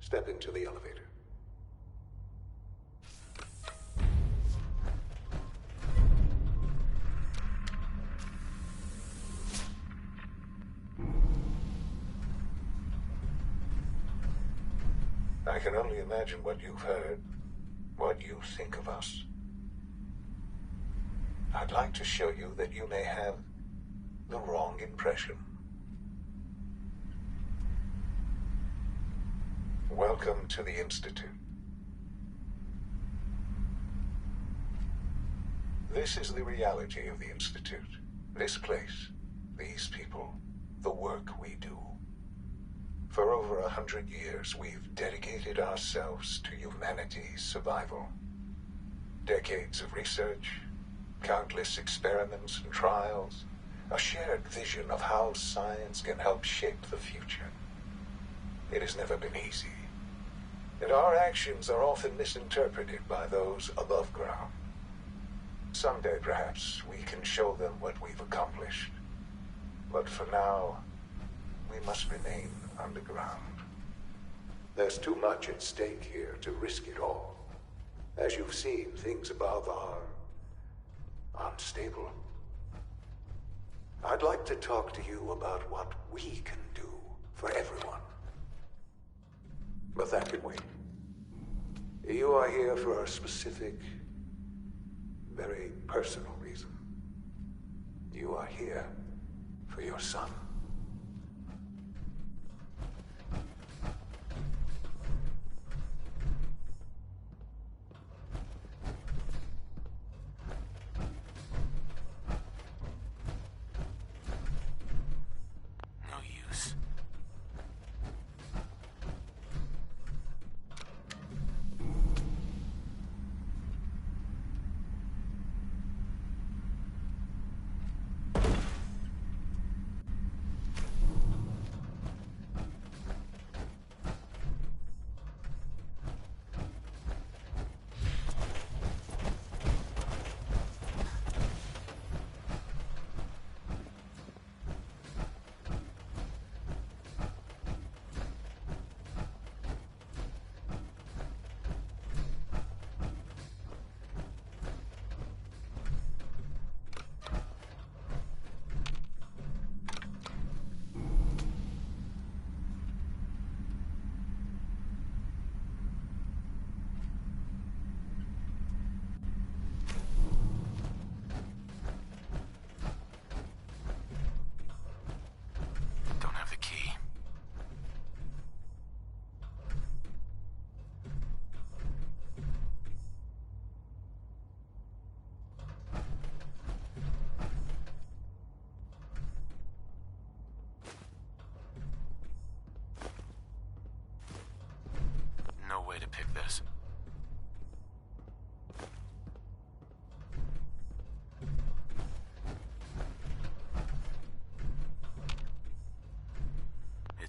step into the elevator. I can only imagine what you've heard, what you think of us. I'd like to show you that you may have the wrong impression. Welcome to the Institute. This is the reality of the Institute. This place, these people, the work we do. For over 100 years, we've dedicated ourselves to humanity's survival. Decades of research, countless experiments and trials, a shared vision of how science can help shape the future. It has never been easy, and our actions are often misinterpreted by those above ground. Someday, perhaps, we can show them what we've accomplished. But for now, we must remain underground. There's too much at stake here to risk it all. As you've seen, things above are unstable. I'd like to talk to you about what we can do for everyone. But that can wait. You are here for a specific, very personal reason. You are here for your son.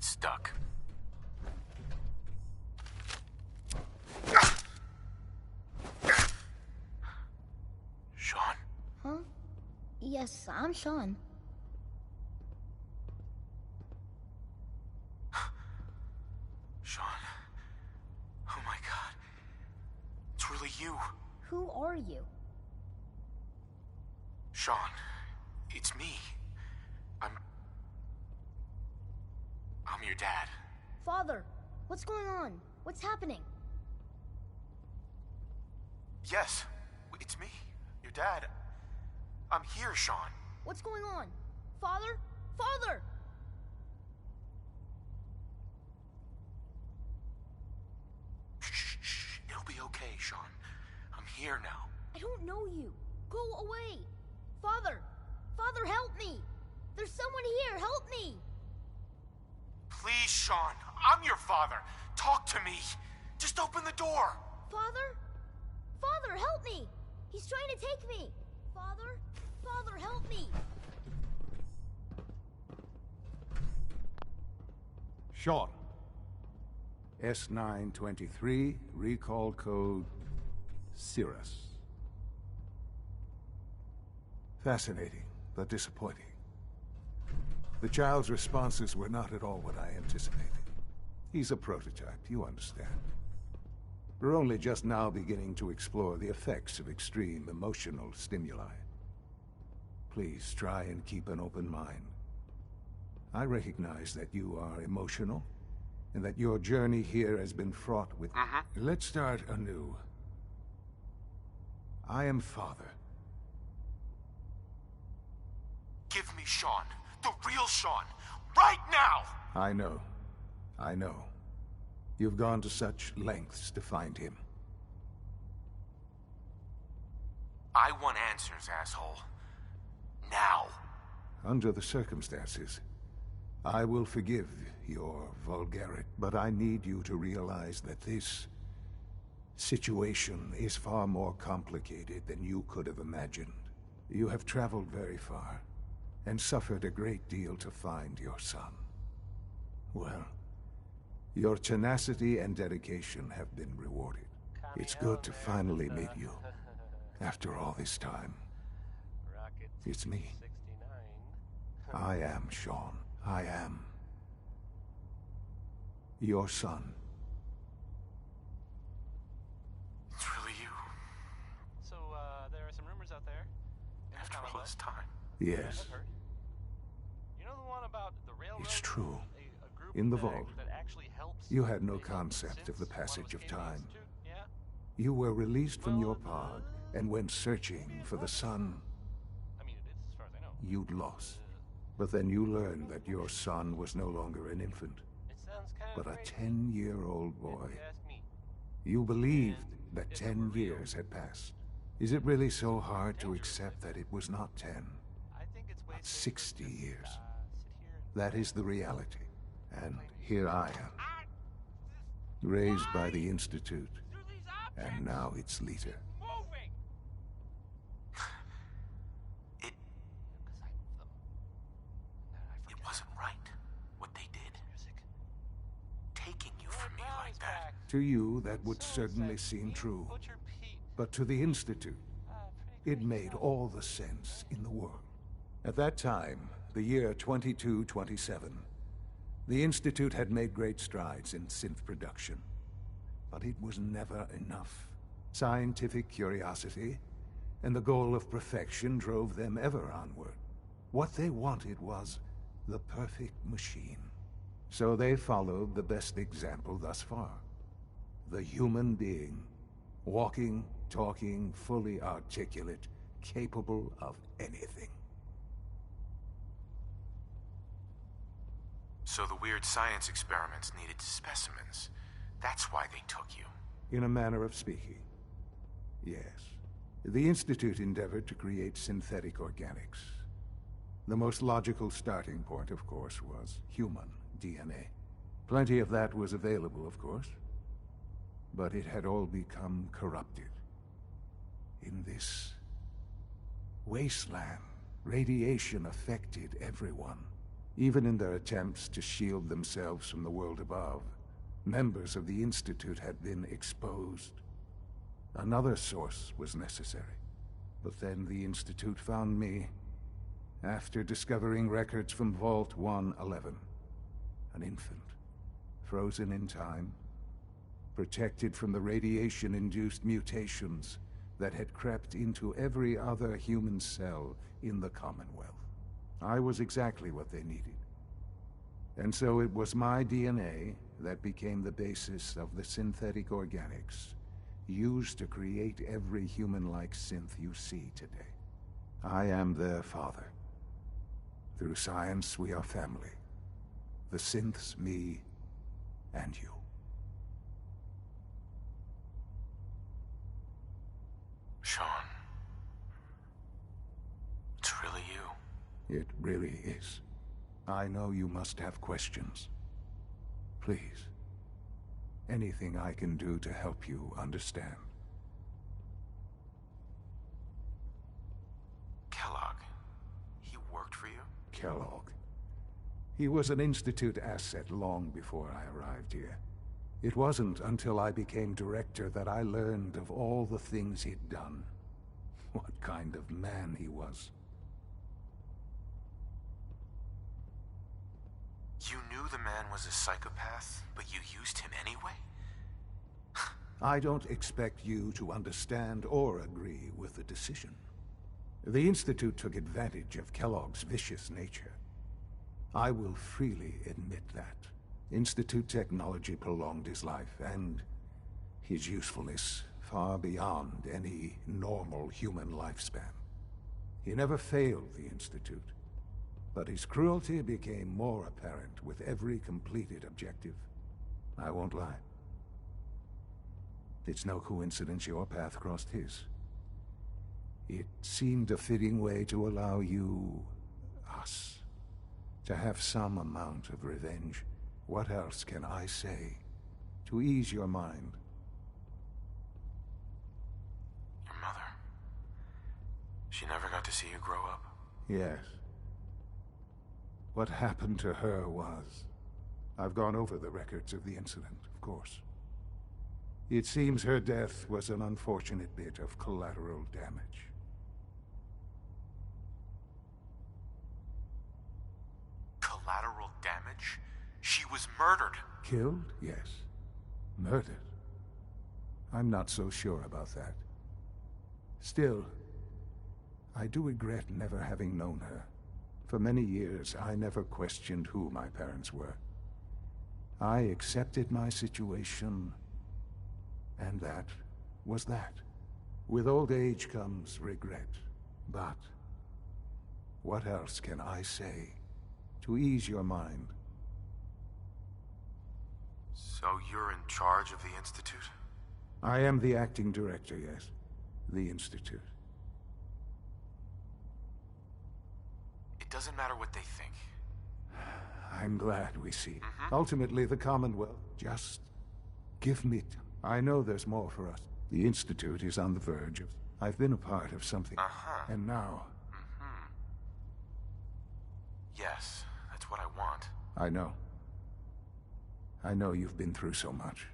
It's stuck. Sean? Huh? Yes, I'm Sean. Sean. Oh my god. It's really you. Who are you? Sean. It's me. I'm your dad. Father, what's going on? What's happening? Yes, it's me. Your dad. I'm here, Sean. What's going on? Father? Father! Shh. It'll be okay, Sean. I'm here now. I don't know you. Go away. Father! Father, help me! There's someone here. Help me! Please, Sean. I'm your father. Talk to me. Just open the door. Father? Father, help me! He's trying to take me! Father? Father, help me! Sean. S923, recall code Cirrus. Fascinating, but disappointing. The child's responses were not at all what I anticipated. He's a prototype, you understand. We're only just now beginning to explore the effects of extreme emotional stimuli. Please try and keep an open mind. I recognize that you are emotional, and that your journey here has been fraught with... Let's start anew. I am Father. Give me Sean. The real Sean. Right now! I know. I know. You've gone to such lengths to find him. I want answers, asshole. Now. Under the circumstances, I will forgive your vulgarity, but I need you to realize that this situation is far more complicated than you could have imagined. You have traveled very far, and suffered a great deal to find your son. Well, your tenacity and dedication have been rewarded. It's good to finally meet you, after all this time. It's me. I am Sean. I am your son. It's really you. So, there are some rumors out there. After all this time. Yes. You know the one about the railroad? It's true. A group In the vault, that actually helps you had no concept of the passage of time. You were released from your pod and went searching for the son I mean, it is, as far as I know. you'd lost. But then you learned that your son was no longer an infant, but a 10-year-old boy. You believed that 10 years had passed. Is it really so hard to accept that it was not 10, but 60 years? That is the reality. And here I am, raised by the Institute, and now its leader. It wasn't right, what they did. Taking you from me like that. To you, that would certainly seem true. But to the Institute, it made all the sense in the world. At that time, the year 2227, the Institute had made great strides in synth production. But it was never enough. Scientific curiosity and the goal of perfection drove them ever onward. What they wanted was the perfect machine. So they followed the best example thus far. The human being. Walking, talking, fully articulate, capable of anything. So the weird science experiments needed specimens. That's why they took you. In a manner of speaking. Yes. The Institute endeavored to create synthetic organics. The most logical starting point, of course, was human DNA. Plenty of that was available, of course. But it had all become corrupted. In this wasteland, radiation affected everyone. Even in their attempts to shield themselves from the world above, members of the Institute had been exposed. Another source was necessary. But then the Institute found me after discovering records from Vault 111. An infant, frozen in time, protected from the radiation-induced mutations that had crept into every other human cell in the Commonwealth. I was exactly what they needed. And so it was my DNA that became the basis of the synthetic organics used to create every human-like synth you see today. I am their father. Through science, we are family. The synths, me, and you. Sean. It's really you. It really is. I know you must have questions. Please. Anything I can do to help you understand. Kellogg. He worked for you? Kellogg. He was an Institute asset long before I arrived here. It wasn't until I became director that I learned of all the things he'd done. What kind of man he was. You knew the man was a psychopath, but you used him anyway? I don't expect you to understand or agree with the decision. The Institute took advantage of Kellogg's vicious nature. I will freely admit that. Institute technology prolonged his life, and his usefulness far beyond any normal human lifespan. He never failed the Institute, but his cruelty became more apparent with every completed objective. I won't lie. It's no coincidence your path crossed his. It seemed a fitting way to allow you, us, to have some amount of revenge. What else can I say to ease your mind? Your mother. She never got to see you grow up? Yes. What happened to her was... I've gone over the records of the incident, of course. It seems her death was an unfortunate bit of collateral damage. Collateral damage? She was murdered. Killed? Yes. Murdered? I'm not so sure about that. Still, I do regret never having known her. For many years, I never questioned who my parents were. I accepted my situation, and that was that. With old age comes regret. But what else can I say to ease your mind? So you're in charge of the Institute? I am the acting director, yes. The Institute. It doesn't matter what they think. I'm glad we see. Ultimately, the Commonwealth. Just give me time. I know there's more for us. The Institute is on the verge of... I've been a part of something. And now... Yes, that's what I want. I know. I know you've been through so much.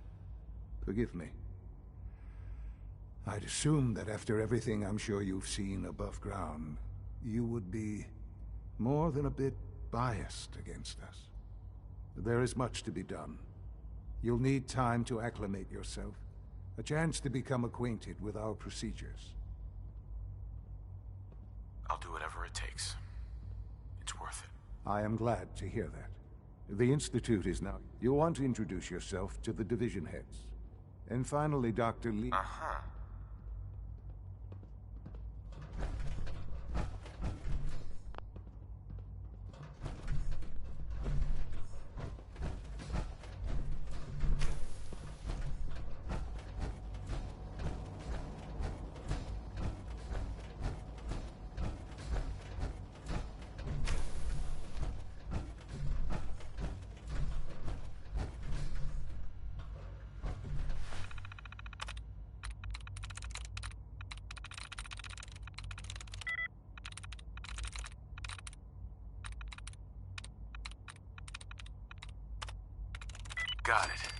Forgive me. I'd assume that after everything I'm sure you've seen above ground, you would be more than a bit biased against us. There is much to be done. You'll need time to acclimate yourself, a chance to become acquainted with our procedures. I'll do whatever it takes. It's worth it. I am glad to hear that. The Institute is now... You'll want to introduce yourself to the division heads. And finally, Dr. Lee... Got it.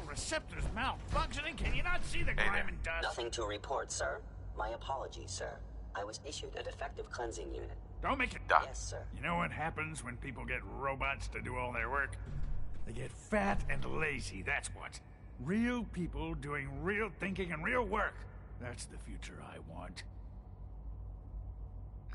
Receptors malfunctioning? Can you not see the grime and dust? Nothing to report, sir. My apologies, sir. I was issued a defective cleansing unit. Don't make it Yes, sir. You know what happens when people get robots to do all their work? They get fat and lazy, that's what. Real people doing real thinking and real work. That's the future I want.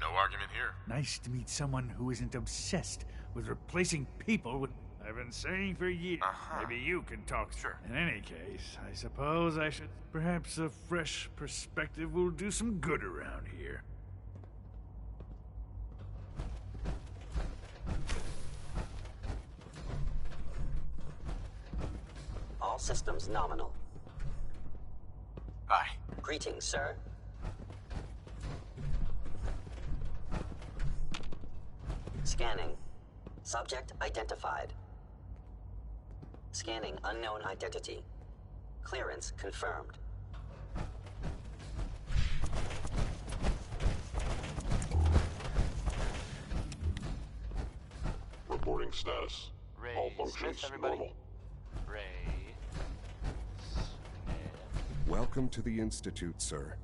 No argument here. Nice to meet someone who isn't obsessed with replacing people with... I've been saying for years. Maybe you can talk. Sure. In any case, I suppose I should... Perhaps a fresh perspective will do some good around here. All systems nominal. Aye. Greetings, sir. Scanning. Subject identified. Scanning unknown identity. Clearance confirmed. Reporting status. Ray All functions Smith, everybody. normal. Ray Welcome to the Institute, sir.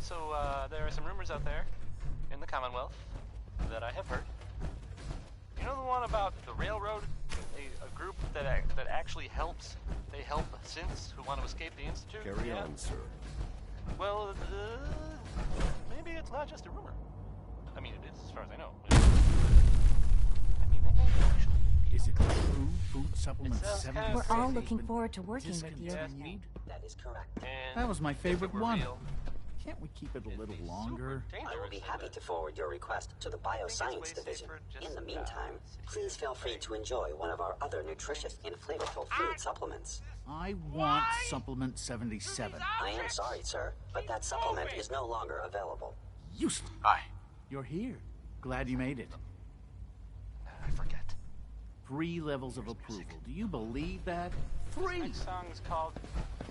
So, there are some rumors out there in the Commonwealth that I have heard. You know the one about the railroad? A group that actually helps. They help synths who want to escape the Institute? Carry on, sir. Well, maybe it's not just a rumor. I mean, it is, as far as I know. I mean, they may actually... Is it true? Food supplement 70? We're all looking forward to working with you. That is correct. That was my favorite one. Can't we keep it a little longer? I will be happy to forward your request to the Bioscience Division. In the meantime, please feel free to enjoy one of our other nutritious and flavorful food supplements. I want supplement 77. I am sorry, sir, but that supplement is no longer available. Useless. Aye. You're here. Glad you made it. I forget. 3 levels of approval. Do you believe that? 3! Next song is called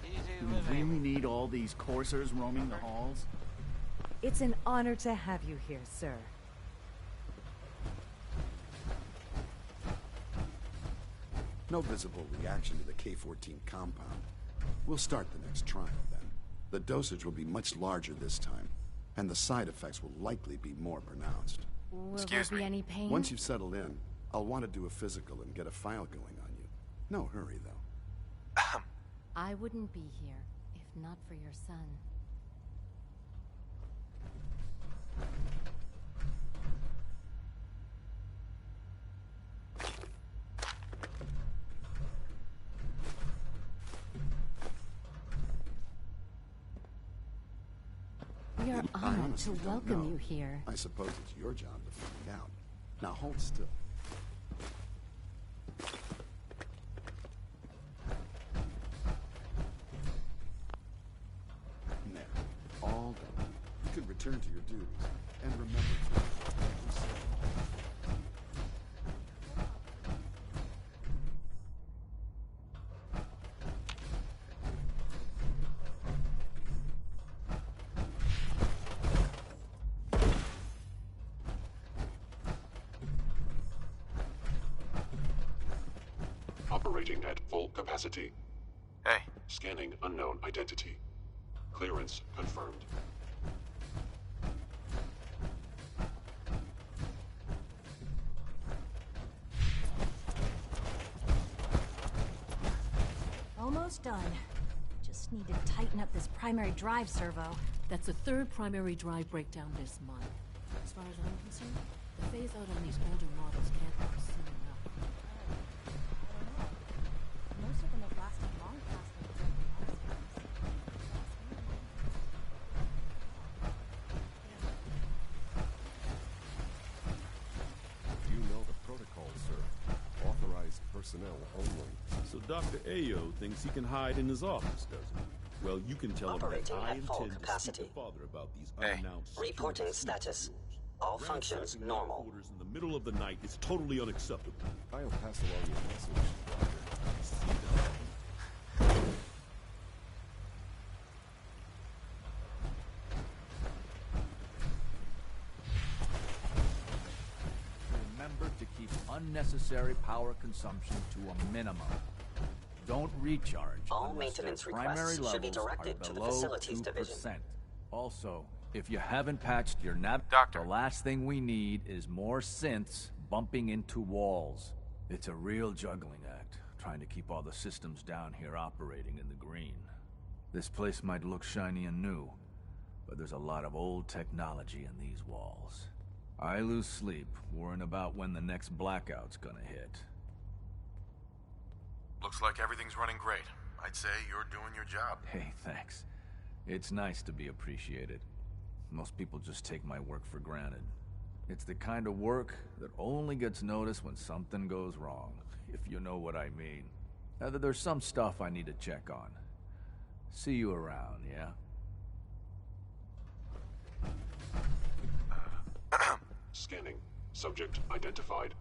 Easy Do we Living. really need all these coursers roaming the halls? It's an honor to have you here, sir. No visible reaction to the K-14 compound. We'll start the next trial, then. The dosage will be much larger this time, and the side effects will likely be more pronounced. Will there be any pain? Once you've settled in, I'll want to do a physical and get a file going on you. No hurry, though. I wouldn't be here if not for your son. We are honored to welcome you here. I suppose it's your job to find out. Now hold still. There. All done. You can return to your duties. And remember to... Operating at full capacity. Hey. Scanning unknown identity. Clearance confirmed. Almost done. Just need to tighten up this primary drive servo. That's the 3rd primary drive breakdown this month. As far as I'm concerned, the phase out on these older models can't come soon enough. Most of them have lasted long past the 10 milestones. personnel only. So Dr. Ayo thinks he can hide in his office, does he? Well, you can tell him that I intend to speak to Father about these unannounced reporting status. All functions normal. Quarters in the middle of the night is totally unacceptable. I'll pass along your message, Remember to keep unnecessary power consumption to a minimum. Don't recharge. All maintenance requests should be directed to the facilities 2%. division. Also, if you haven't patched your Doctor. the last thing we need is more synths bumping into walls. It's a real juggling act, trying to keep all the systems down here operating in the green. This place might look shiny and new, but there's a lot of old technology in these walls. I lose sleep worrying about when the next blackout's gonna hit. Looks like everything's running great. I'd say you're doing your job. Hey, thanks. It's nice to be appreciated. Most people just take my work for granted. It's the kind of work that only gets noticed when something goes wrong, if you know what I mean. There's some stuff I need to check on. See you around, yeah? Scanning. Subject identified.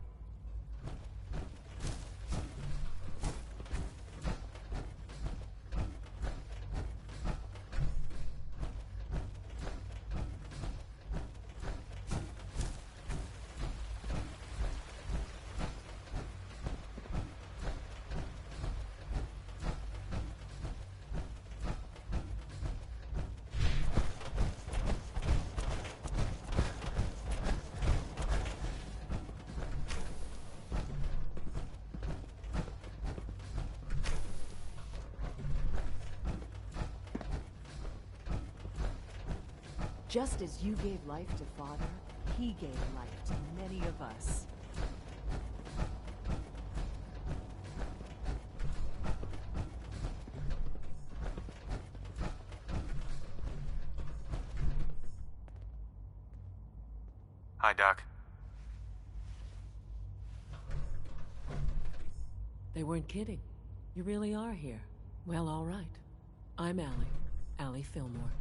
Just as you gave life to Father, he gave life to many of us. Hi, Doc. They weren't kidding. You really are here. Well, all right. I'm Allie Fillmore.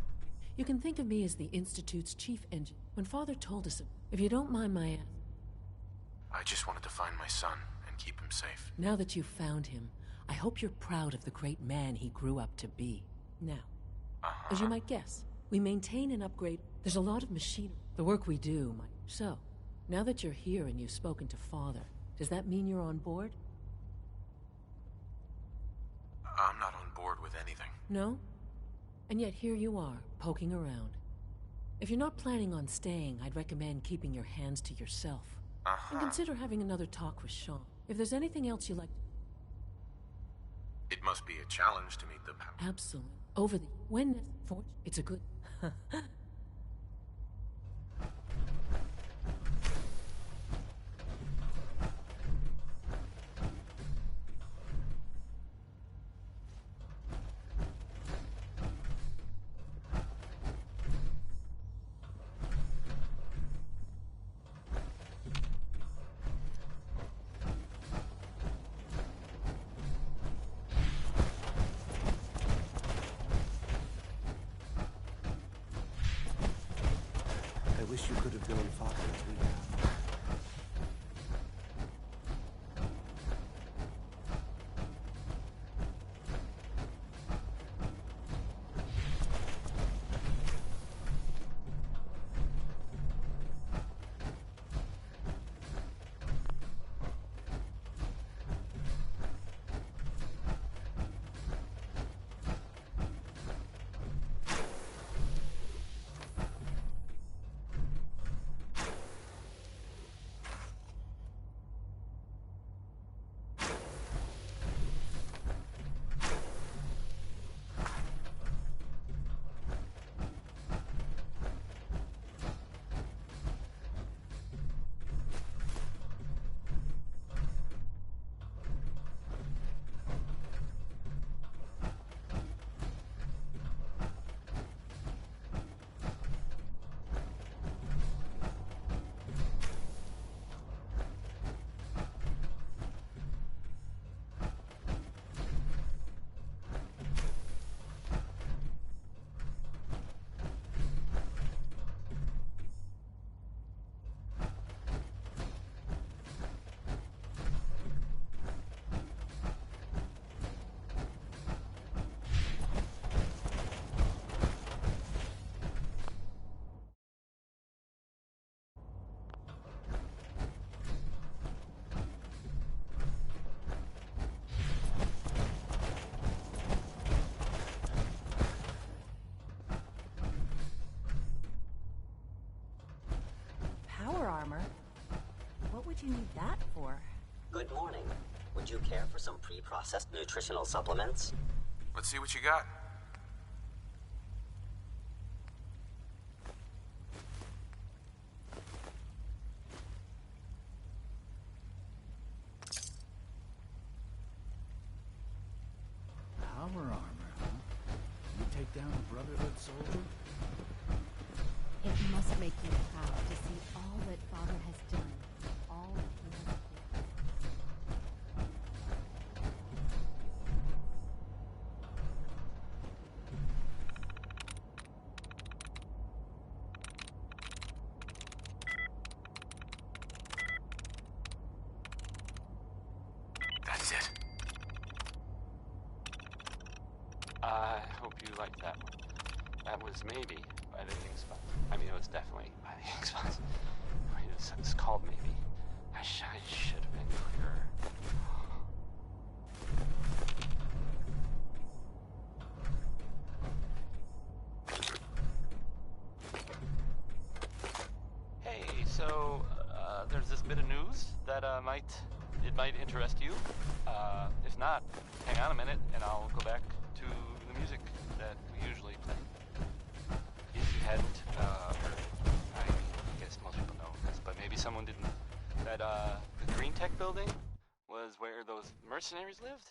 You can think of me as the Institute's chief engineer. When Father told us, if you don't mind my... I just wanted to find my son and keep him safe. Now that you've found him, I hope you're proud of the great man he grew up to be. Now, as you might guess, we maintain and upgrade... There's a lot of machinery. The work we do, So, now that you're here and you've spoken to Father, does that mean you're on board? I'm not on board with anything. No? And yet here you are, poking around. If you're not planning on staying, I'd recommend keeping your hands to yourself. And consider having another talk with Sean. If there's anything else you like... It must be a challenge to meet the... Absolutely. Over the... When... It's a good... I wish you could have known Father as we have. would you need that for? Good morning. Would you care for some pre-processed nutritional supplements? Let's see what you got. Power armor, huh? You take down a Brotherhood soldier? It must make you proud to see all that Father has done. All that he has done. That's it. I hope you liked that one. That was maybe by the ink spot. I mean, it was definitely by the ink spots. I mean, it's called maybe. I should have been clearer. Hey, so there's this bit of news that might interest you. If not, hang on a minute, and I'll go back to the music that we usually play. If you hadn't heard, I guess most people know this, but maybe someone didn't. That the Green Tech building was where those mercenaries lived.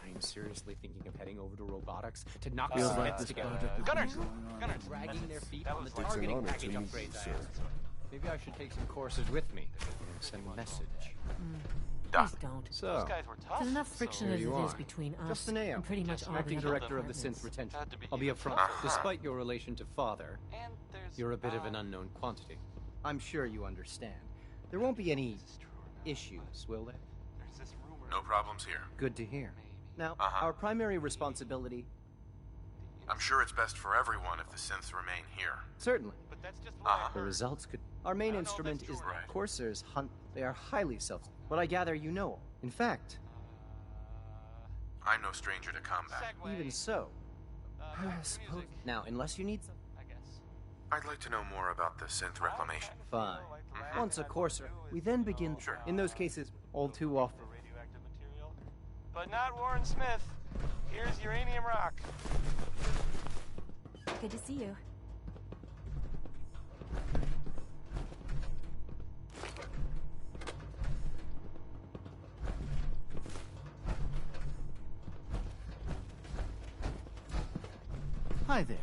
I'm seriously thinking of heading over to robotics to knock Feels some like heads this together. project is Gunners dragging their feet on the It's an targeting honor to package meet upgrades you, I sir. asked. Maybe I should take some courses with me. Send a message. Please don't. So, Those guys were tough. There's enough friction here as it you is are. between us Just the nail. and pretty much all the Acting other director of the synth departments. retention. Had to be I'll be even upfront. tougher. Despite your relation to Father, And there's you're a bit of an unknown quantity. I'm sure you understand. There won't be any issues, will there? There's this rumor. No problems here. Good to hear. Now, Uh-huh. our primary responsibility... I'm sure it's best for everyone if the synths remain here. Certainly. But that's just what I The heard. results could... Our main instrument is the Corsairs hunt. They are highly self... But I gather you know. In fact, I'm no stranger to combat. even so... I suppose... Now, unless you need some... I'd like to know more about the synth reclamation. Fine. Once a Corsair, we then begin... Sure. In those cases, all too often... But not Warren Smith. Here's uranium rock. Good to see you. Hi there.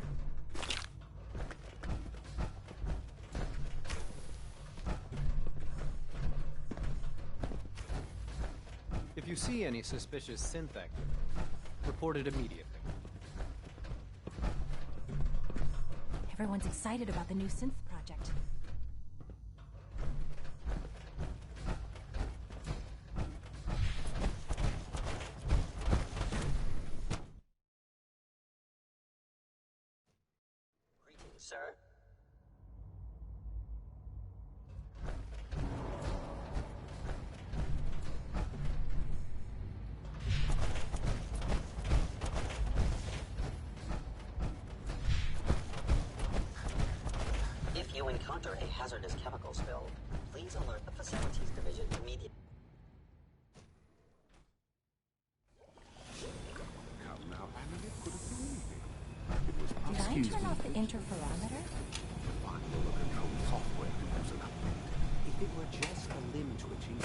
If you see any suspicious synth activity, report it immediately. Everyone's excited about the new synth project. Greetings, sir. If you encounter a hazardous chemical spill, please alert the Facilities Division immediately. Did I turn off the interferometer? If it were just a limb twitching,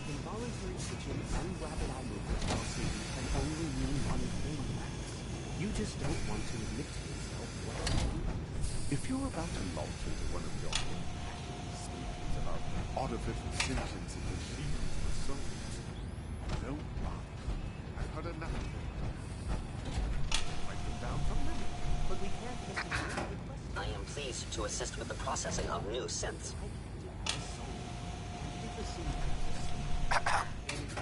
involuntary switching and rapid eye movement while sleeping can only mean one thing, Max. You just don't want to admit to yourself what you do. If you're about to launch into one of your speeches about artificial sentience and machines for souls, don't mind. I've heard enough of it. Write them down from memory. But we can't just ignore the question. I am pleased to assist with the processing of new synths.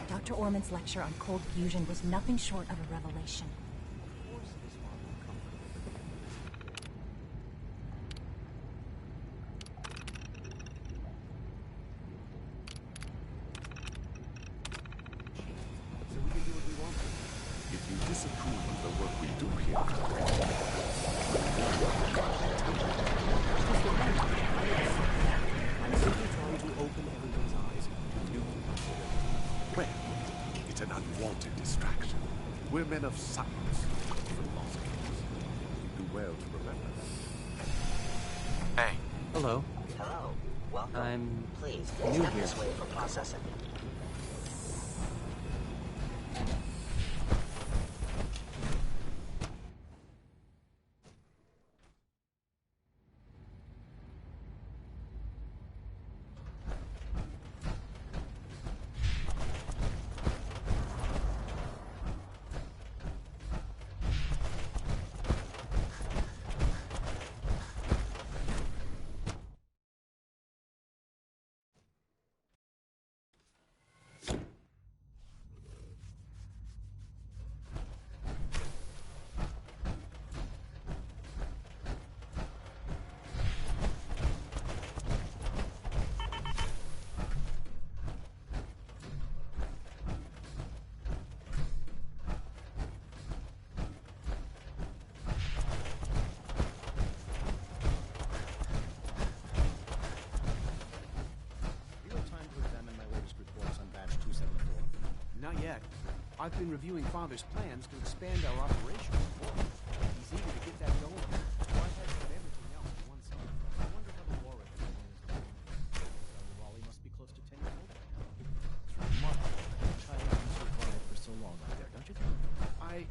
Dr. Orman's lecture on cold fusion was nothing short of a revelation. So we can do what we want. If you disapprove of the work we do here, men of science, philosophers. Do well to remember that. Hey. Hello. Hello. Welcome. I'm Please new step here. this way for processing. Not yet. I've been reviewing Father's plans to expand our operations. He's eager to get that going. Why had to put everything else to one side? I wonder how the war is. Raleigh must be close to 10 years old by now. It's remarkable that a child can survive for so long out there, don't you think? I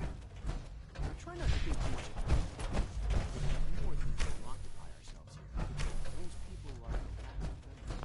try not to think too much about it. More than we can occupy ourselves here. Those people are massive members.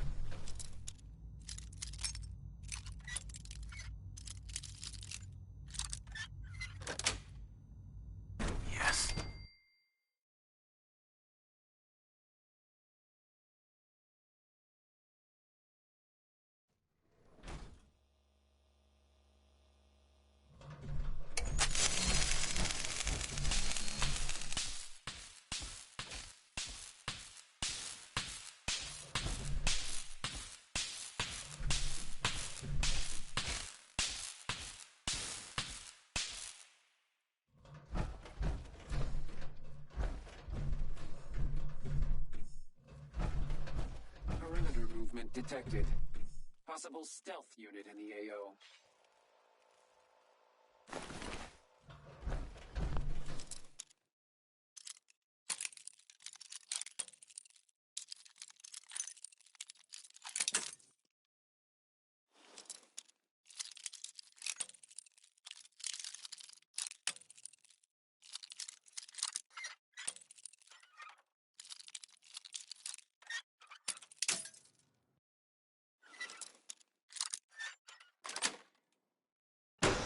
Perimeter movement detected. Possible stealth unit in the AO.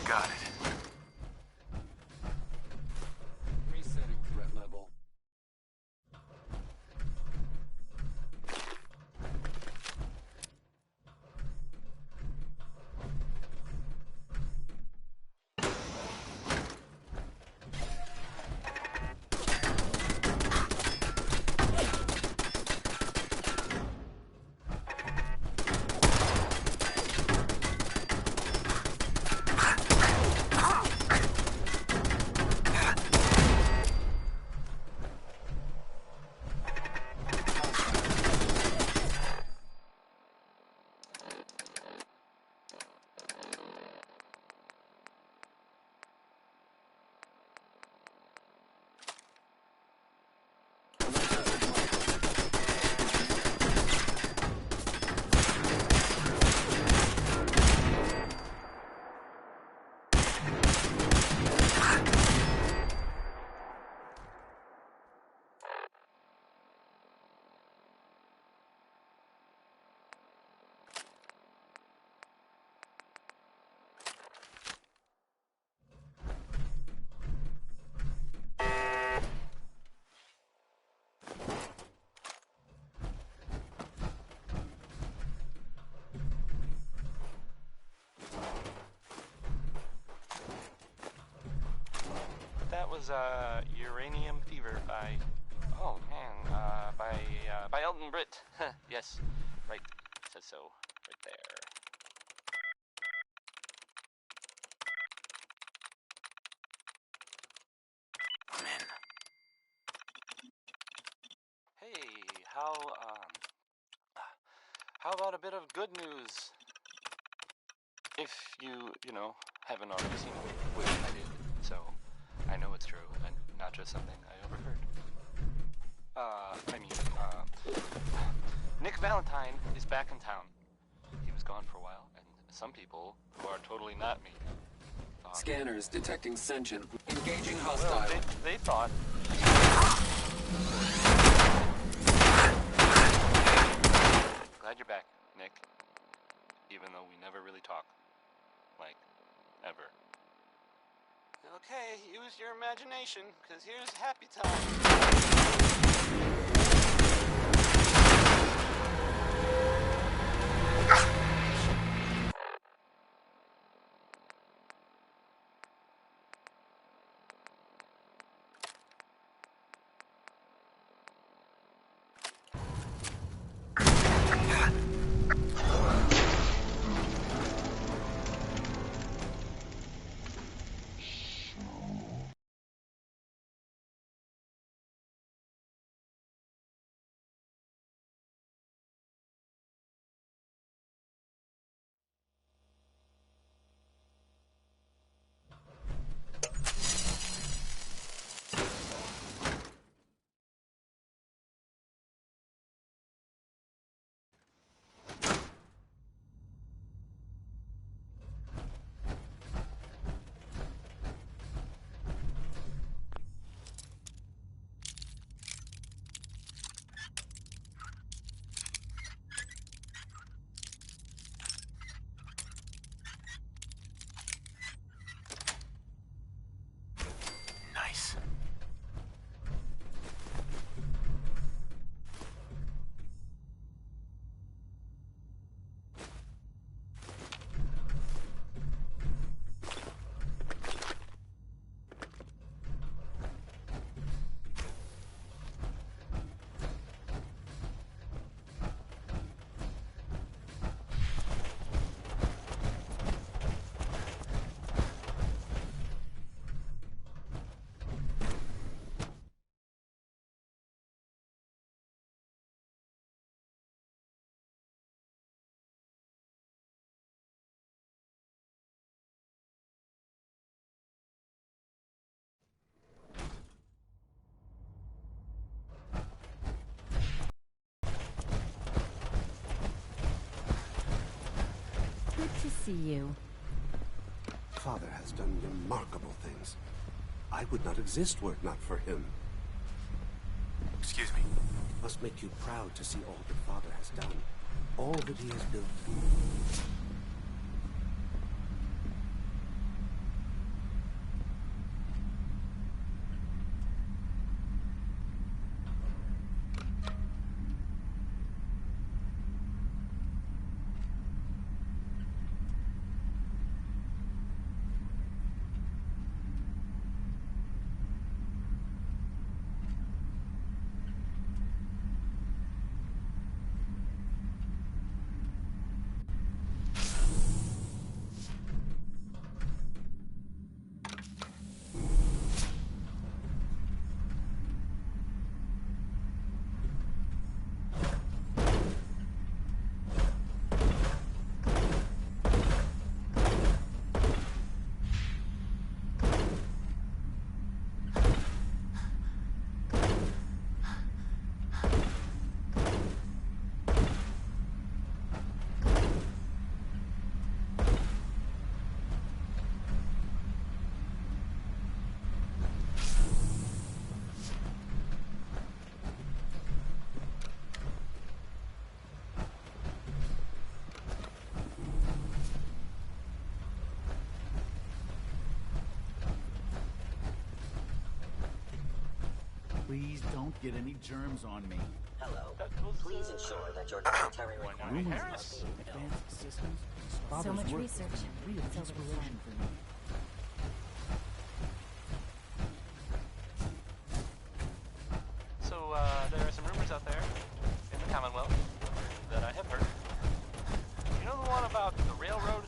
Got it. Resetting threat level. That was Uranium Fever by, oh man, by Elton Britt. Yes, right, says so, right there. I'm in. Hey, how about a bit of good news? If you know, haven't already seen it, which I did. I know it's true, and not just something I overheard. Nick Valentine is back in town. He was gone for a while, and some people, who are totally not me, thought... Scanners detecting sentient. Engaging hostile. Well, they thought... Glad you're back, Nick. Even though we never really talk. Like, ever. Okay, use your imagination, because here's happy time. Good to see you. Father has done remarkable things. I would not exist were it not for him. Excuse me. Must make you proud to see all that Father has done. All that he has built. Please don't get any germs on me. Hello. Please ensure that your dietary requirements are being Advanced systems. So much research. Real It's over the inspiration phone. for me. So, there are some rumors out there in the Commonwealth that I have heard. You know the one about the railroad?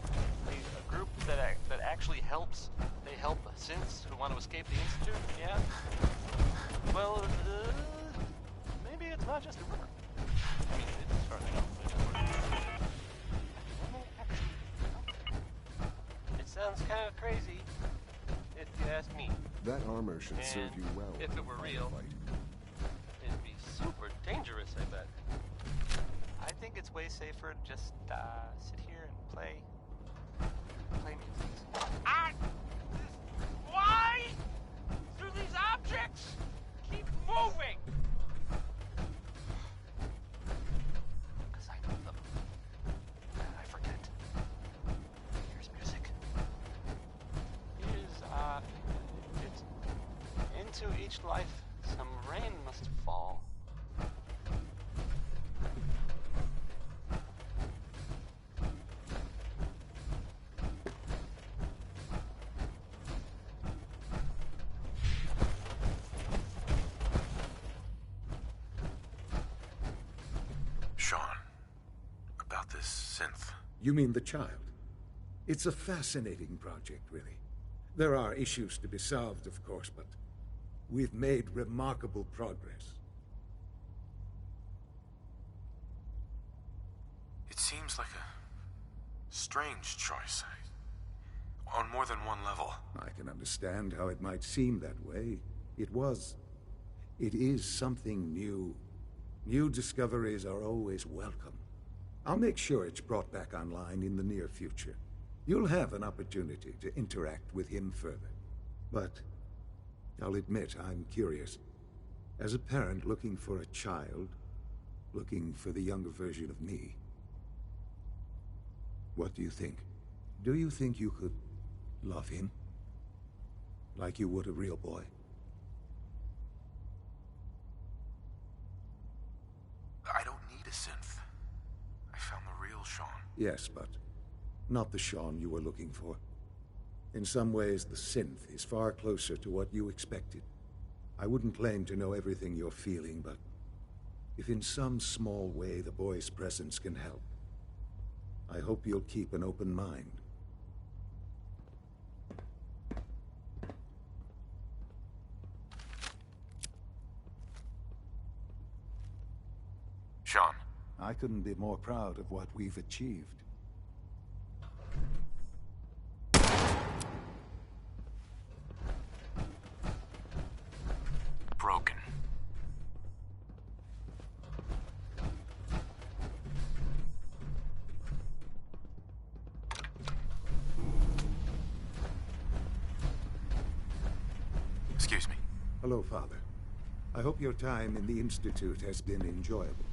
A group that actually helps? They help synths who want to escape the Institute? Yeah? Well, maybe it's not just a rumor. I mean, it's as far as I know. It sounds kind of crazy, if you ask me. That armor should And serve you well. if it were real, it'd be super dangerous, I bet. I think it's way safer to just sit here and play music. Why do these objects keep moving? Because I move them. And I forget. Here's music. It's into each life some rain must fall. Sean, about this synth. You mean the child? It's a fascinating project, really. There are issues to be solved, of course, but we've made remarkable progress. It seems like a strange choice. On more than one level. I can understand how it might seem that way. It is something new. New discoveries are always welcome. I'll make sure it's brought back online in the near future. You'll have an opportunity to interact with him further. But I'll admit I'm curious. As a parent looking for a child, looking for the younger version of me, what do you think? Do you think you could love him? Like you would a real boy? I don't need a synth. I found the real Sean. Yes, but not the Sean you were looking for. In some ways, the synth is far closer to what you expected. I wouldn't claim to know everything you're feeling, but if in some small way the boy's presence can help, I hope you'll keep an open mind. Sean. I couldn't be more proud of what we've achieved. Broken. Excuse me. Hello, Father. I hope your time in the Institute has been enjoyable.